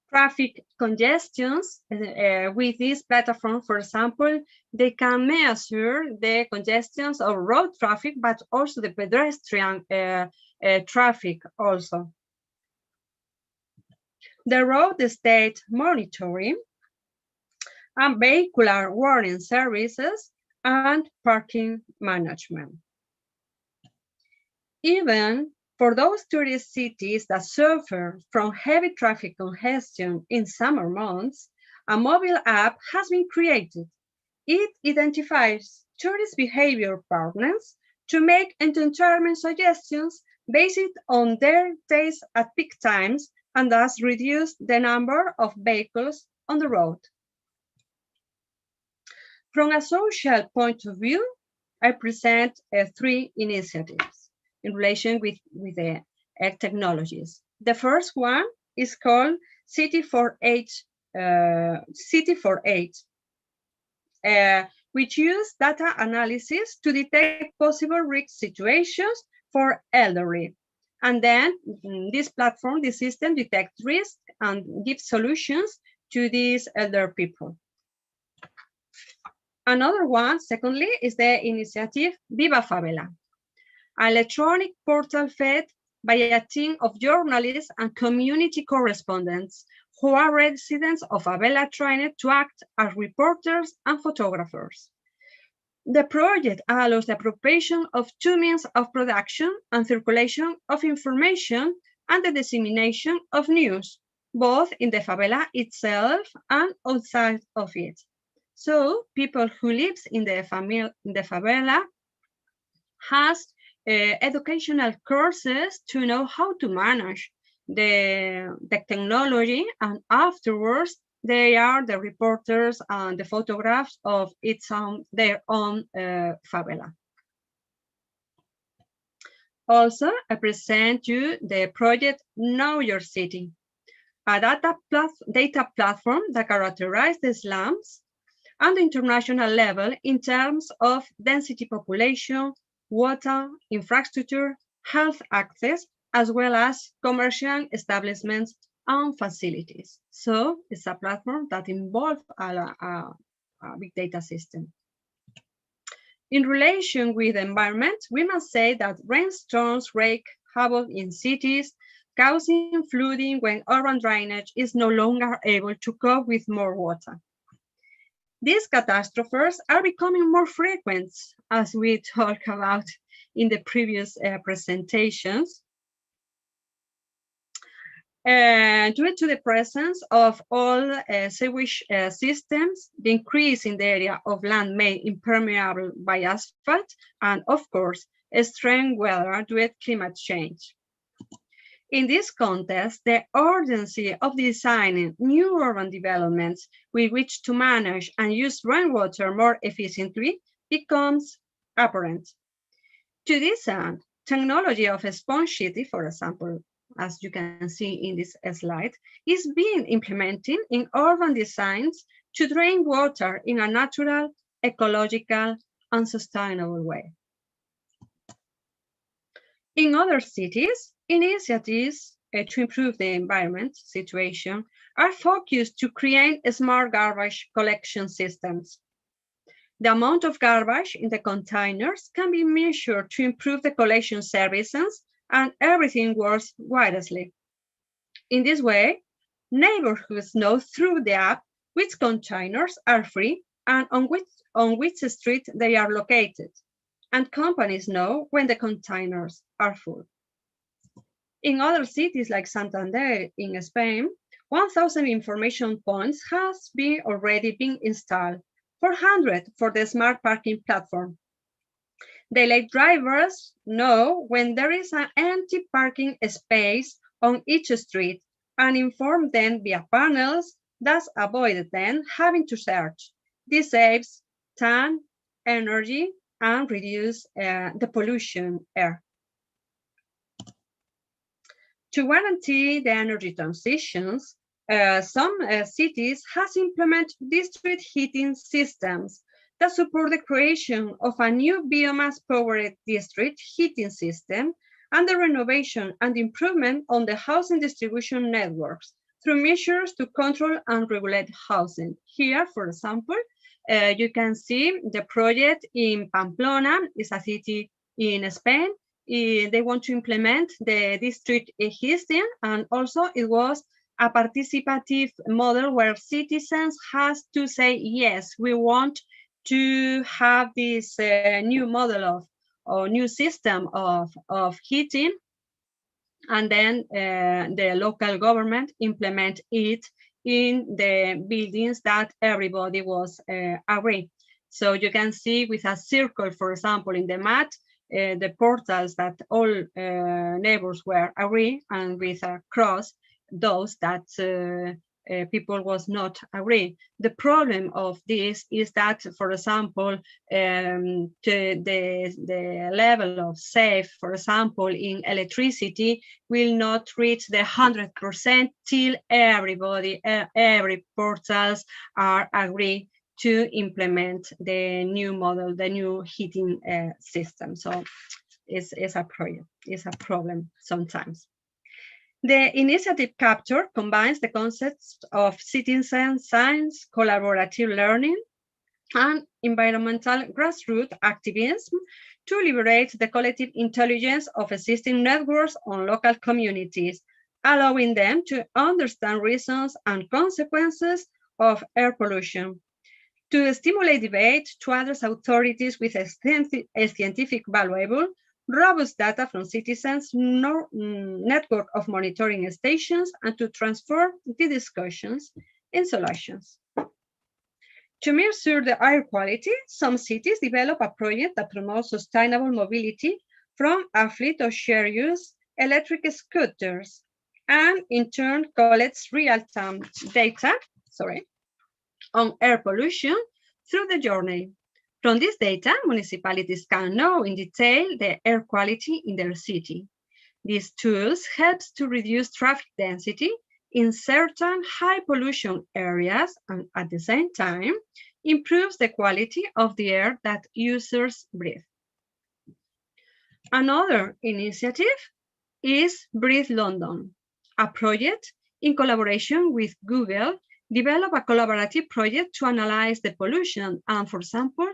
traffic congestions. With this platform, for example, they can measure the congestions of road traffic, but also the pedestrian traffic also. The road state monitoring and vehicular warning services and parking management. Even for those tourist cities that suffer from heavy traffic congestion in summer months, a mobile app has been created. It identifies tourist behavior patterns to make entertainment suggestions based on their days at peak times, and thus reduce the number of vehicles on the road. From a social point of view, I present 3 initiatives in relation with the technologies. The first one is called City for Age, which use data analysis to detect possible risk situations for elderly. And then this platform, this system detects risk and gives solutions to these elder people. Another one, secondly, is the initiative Viva Favela, an electronic portal fed by a team of journalists and community correspondents who are residents of favela trained to act as reporters and photographers. The project allows the appropriation of 2 means of production and circulation of information and the dissemination of news, both in the favela itself and outside of it. So people who lives in the favela has educational courses to know how to manage the technology, and afterwards they are the reporters and the photographs of their own favela. Also, I present you the project Know Your City, a data platform that characterizes the slums on the international level in terms of density population, water, infrastructure, health access, as well as commercial establishments and facilities. So it's a platform that involves a big data system. In relation with the environment, we must say that rainstorms wreak havoc in cities, causing flooding when urban drainage is no longer able to cope with more water. These catastrophes are becoming more frequent, as we talked about in the previous presentations, due to the presence of all sewage systems, the increase in the area of land made impermeable by asphalt, and of course, extreme weather due to climate change. In this context, the urgency of designing new urban developments with which to manage and use rainwater more efficiently becomes apparent. To this end, technology of spongeity, for example, as you can see in this slide, is being implemented in urban designs to drain water in a natural, ecological, and sustainable way. In other cities, initiatives to improve the environment situation are focused to create smart garbage collection systems. The amount of garbage in the containers can be measured to improve the collection services, and everything works wirelessly. In this way, neighborhoods know through the app which containers are free and on which street they are located, and companies know when the containers are full. In other cities like Santander in Spain, 1,000 information points has already been installed, 400 for the smart parking platform. The late drivers know when there is an empty parking space on each street and inform them via panels, thus avoid them having to search. This saves time, energy, and reduce the pollution air. To guarantee the energy transitions, some cities has implemented district heating systems that support the creation of a new biomass-powered district heating system and the renovation and improvement on the housing distribution networks through measures to control and regulate housing. Here, for example, you can see the project in Pamplona. It's a city in Spain. They want to implement the district heating, and also it was a participative model where citizens has to say, yes, we want to have this new model of or new system of heating, and then the local government implement it in the buildings that everybody was agree. So you can see with a circle, for example, in the map, the portals that all neighbors were agree, and with a cross, those that people was not agree. The problem of this is that, for example, the level of save, for example, in electricity will not reach the 100% till everybody, every portals are agree to implement the new model, the new heating system. So it's a project, it's a problem sometimes. The initiative capture combines the concepts of citizen science, collaborative learning, and environmental grassroots activism to liberate the collective intelligence of existing networks on local communities, allowing them to understand reasons and consequences of air pollution. To stimulate debate, to address authorities with a scientific valuable, robust data from citizens, network of monitoring stations, and to transform the discussions in solutions. To measure the air quality, some cities develop a project that promotes sustainable mobility from a fleet of shared use electric scooters, and in turn collects real-time data on air pollution through the journey. From this data, municipalities can know in detail the air quality in their city. These tools help to reduce traffic density in certain high pollution areas and at the same time improves the quality of the air that users breathe. Another initiative is Breathe London, a project in collaboration with Google developed a collaborative project to analyze the pollution. And for example,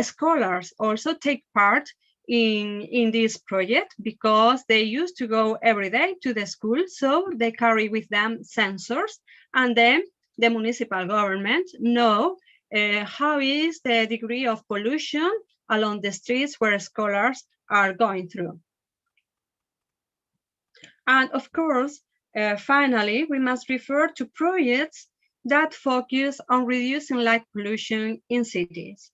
scholars also take part in this project because they used to go every day to the school, so they carry with them sensors, and then the municipal government know how is the degree of pollution along the streets where scholars are going through. And of course, finally, we must refer to projects that focus on reducing light pollution in cities.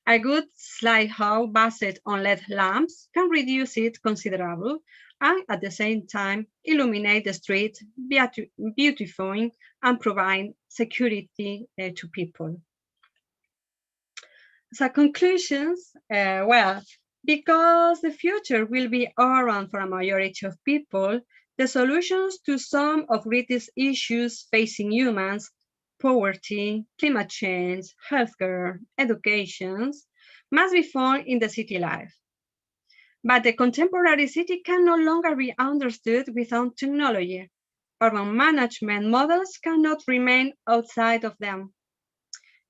A good lighthouse based on LED lamps can reduce it considerably and at the same time illuminate the street, beautifying and provide security to people. So conclusions, well, because the future will be urban for a majority of people, the solutions to some of greatest issues facing humans, poverty, climate change, healthcare, education, must be found in the city life. But the contemporary city can no longer be understood without technology. Urban management models cannot remain outside of them.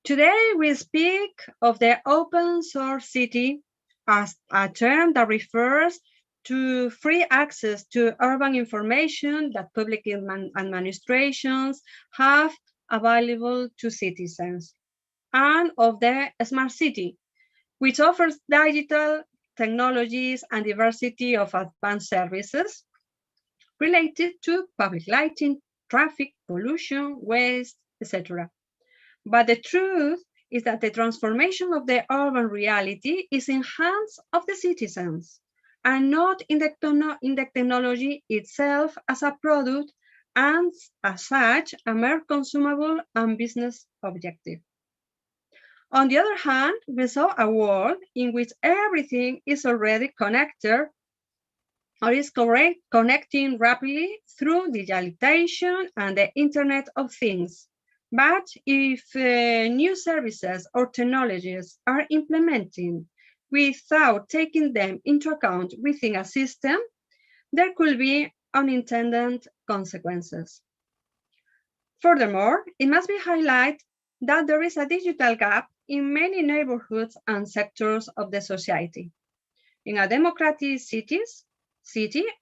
Today, we speak of the open source city as a term that refers to free access to urban information that public administrations have available to citizens, and of the smart city, which offers digital technologies and diversity of advanced services related to public lighting, traffic, pollution, waste, etc. But the truth is that the transformation of the urban reality is in hands of the citizens and not in the technology itself as a product and as such a mere consumable and business objective. On the other hand, we saw a world in which everything is already connected or is connecting rapidly through digitalization and the Internet of Things. But if new services or technologies are implemented without taking them into account within a system, there could be unintended consequences. Furthermore, it must be highlighted that there is a digital gap in many neighborhoods and sectors of the society. In a democratic city,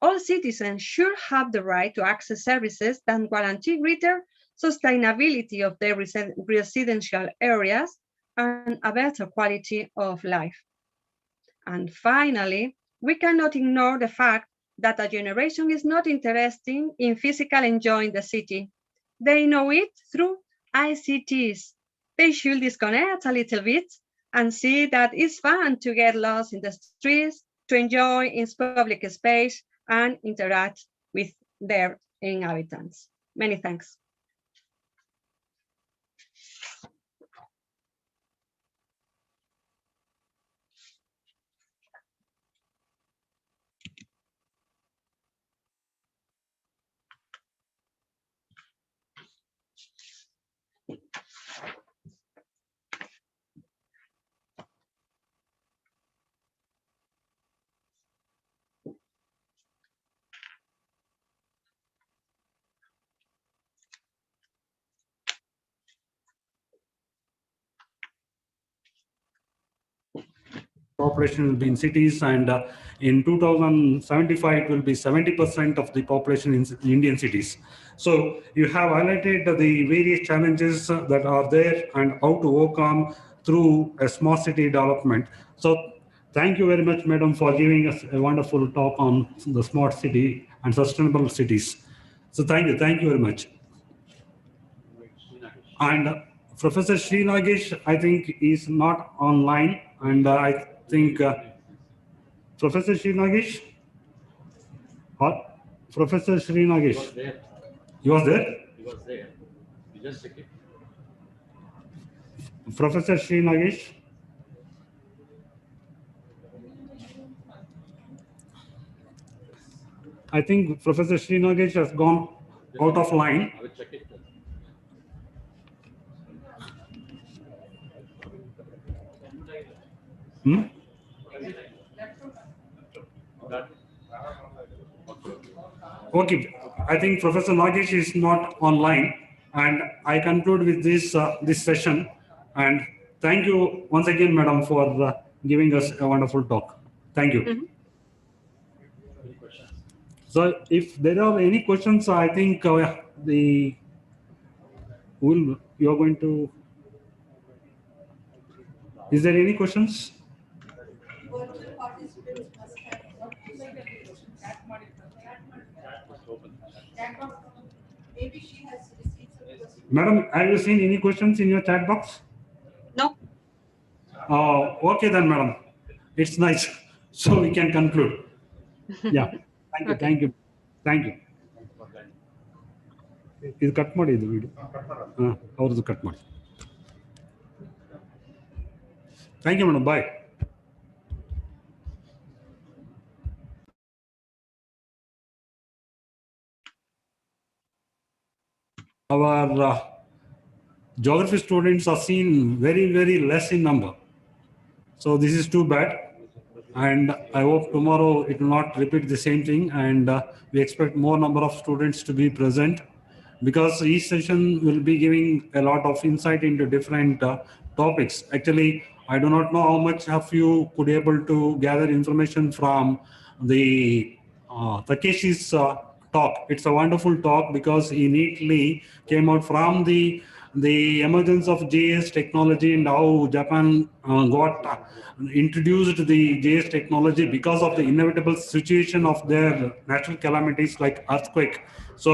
all citizens should have the right to access services that guarantee greater sustainability of their residential areas and a better quality of life. And finally, we cannot ignore the fact that a generation is not interested in physically enjoying the city. They know it through ICTs. They should disconnect a little bit and see that it's fun to get lost in the streets, to enjoy its public space and interact with their inhabitants. Many thanks. Population will be in cities, and in 2075 it will be 70% of the population in Indian cities. So you have highlighted the various challenges that are there and how to overcome through a smart city development. So thank you very much, madam, for giving us a wonderful talk on the smart city and sustainable cities. So thank you very much. And Professor Sri Nagesh, I think, is not online, and I think Professor Sri Nagesh, Professor Sri Nagesh, He was there. you was there? He was there. You just check it. Professor Sri Nagesh. I think Professor Sri Nagesh has gone out of line. I will check it. Hmm? Okay, I think Professor Nagesh is not online, and I conclude with this this session. And thank you once again, Madam, for giving us a wonderful talk. Thank you. Mhm. So, if there are any questions, I think you are going to. Is there any questions? Virtual participants must have maybe she has received some questions. Madam, have you seen any questions in your chat box? No. Okay then, madam. It's nice. So we can conclude. Yeah. Thank you. Okay. Thank you. Thank you. ಇದು cut ಮಾಡಿ ಇದು video ಅವ್ರದ್ದು cut ಮಾಡಿ thank you madam bye our geography students are seen very less in number, so this is too bad, and I hope tomorrow it will not repeat the same thing, and we expect more number of students to be present, because each session will be giving a lot of insight into different topics. Actually, I do not know how much of you could able to gather information from the Takeshi's talk. It's a wonderful talk because he neatly came out from the emergence of GIS technology and how Japan got introduced the GIS technology because of the inevitable situation of their natural calamities like earthquake. So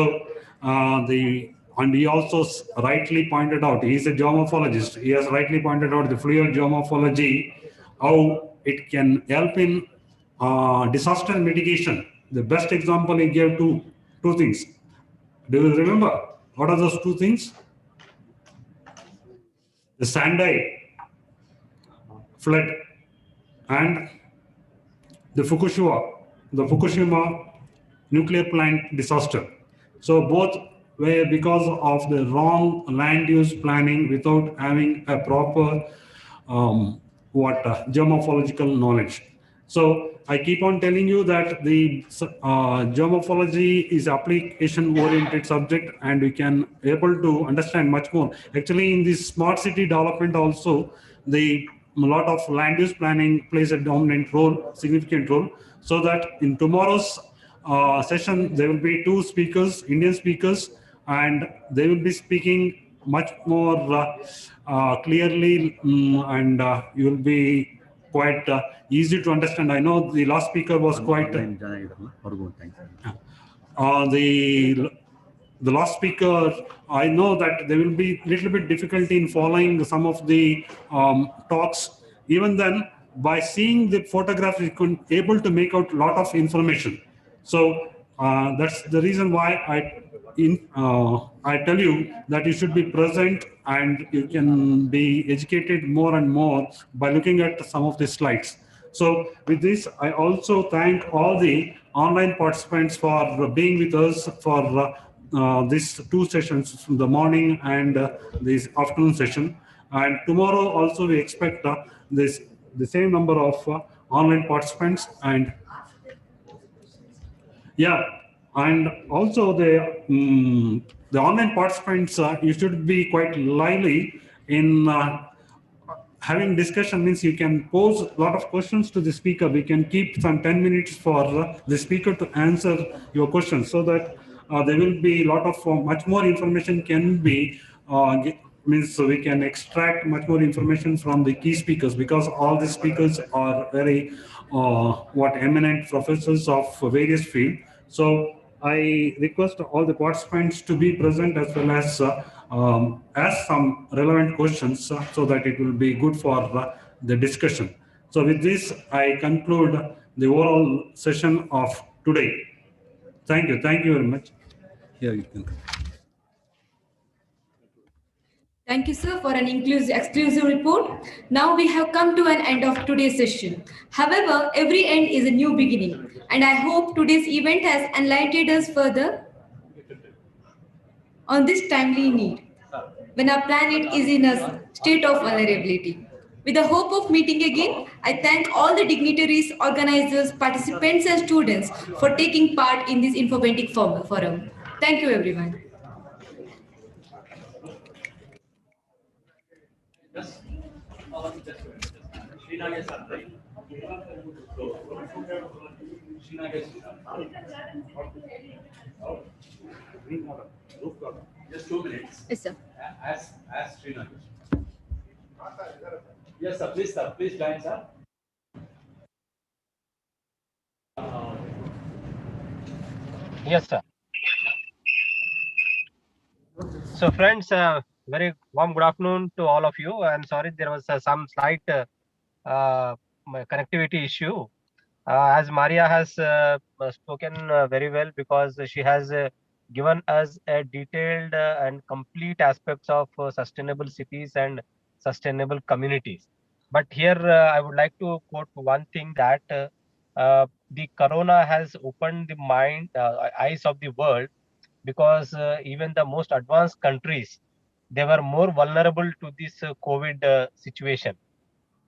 and he also rightly pointed out, he is a geomorphologist, he has rightly pointed out the fluid geomorphology, how it can help in disaster mitigation. The best example he gave two things. Do you remember? What are those two things? The Sendai flood and the Fukushima nuclear plant disaster. So both were because of the wrong land use planning without having a proper geomorphological knowledge. So I keep on telling you that the geomorphology is application-oriented subject, and we can able to understand much more. Actually, in this smart city development also, a lot of land use planning plays a dominant role, significant role. So that in tomorrow's session, there will be two speakers, Indian speakers, and they will be speaking much more clearly, and you will be quite easy to understand. I know the last speaker was quite the last speaker, I know that there will be a little bit difficulty in following some of the talks. Even then, by seeing the photographs, you can able to make out a lot of information. So that's the reason why I tell you that you should be present, and you can be educated more and more by looking at some of the slides. So with this, I also thank all the online participants for being with us for these two sessions, the morning and this afternoon session. And tomorrow also we expect the same number of online participants. And yeah, and also the online participants, you should be quite lively in having discussion. Means you can pose a lot of questions to the speaker. We can keep some 10 minutes for the speaker to answer your questions, so that there will be a lot of much more information can be means we can extract much more information from the key speakers, because all the speakers are very eminent professors of various fields. So I request all the participants to be present, as well as ask some relevant questions so that it will be good for the discussion. So with this, I conclude the overall session of today. Thank you. Thank you very much. Yeah, you can. Thank you, sir, for an exclusive report. Now we have come to an end of today's session. However, every end is a new beginning, and I hope today's event has enlightened us further on this timely need when our planet is in a state of vulnerability. With the hope of meeting again, I thank all the dignitaries, organizers, participants, and students for taking part in this informative forum. Thank you, everyone. Just 2 minutes. Yes, sir. As Srinagar. Yes, sir. Please join, sir. Yes, sir. So, friends, very warm good afternoon to all of you. I'm sorry there was some slight connectivity issue. As Maria has spoken very well, because she has given us a detailed and complete aspects of sustainable cities and sustainable communities. But here I would like to quote one thing, that the corona has opened the eyes of the world, because even the most advanced countries, they were more vulnerable to this COVID situation.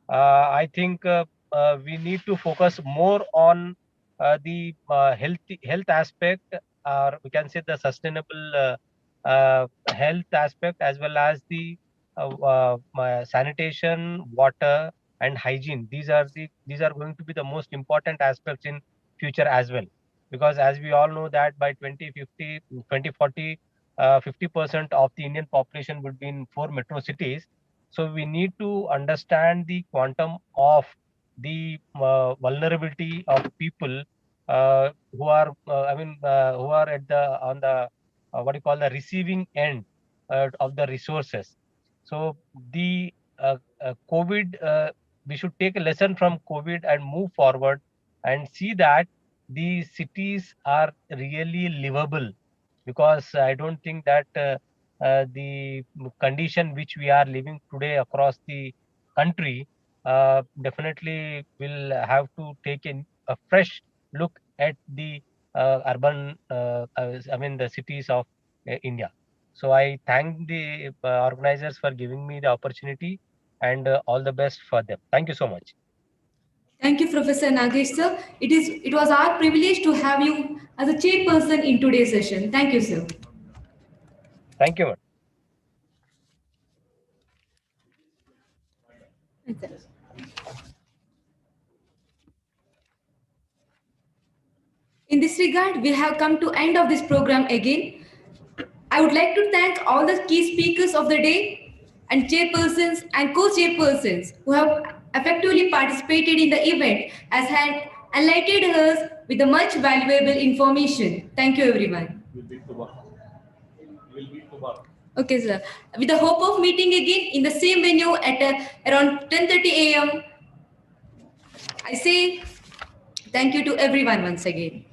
I think we need to focus more on the health aspect, or we can say the sustainable health aspect, as well as the sanitation, water, and hygiene. These are going to be the most important aspects in future as well, because as we all know that by 2050, 2040, 50% of the Indian population would be in 4 metro cities. So we need to understand the quantum of the vulnerability of people who are, who are at the on the what you call the receiving end of the resources. So the COVID, we should take a lesson from COVID and move forward and see that the cities are really livable, because I don't think that the condition which we are living today across the country definitely will have to take a fresh look at the urban, the cities of India. So I thank the organizers for giving me the opportunity, and all the best for them. Thank you so much. Thank you, Professor Nagesh, sir. It was our privilege to have you as a chairperson in today's session. Thank you, sir. Thank you. In this regard, we have come to end of this program again. I would like to thank all the key speakers of the day and chairpersons and co-chairpersons who have effectively participated in the event, as had enlightened us with the much valuable information. Thank you, everyone. Okay, sir. With the hope of meeting again in the same venue at around 10:30 a.m., I say thank you to everyone once again.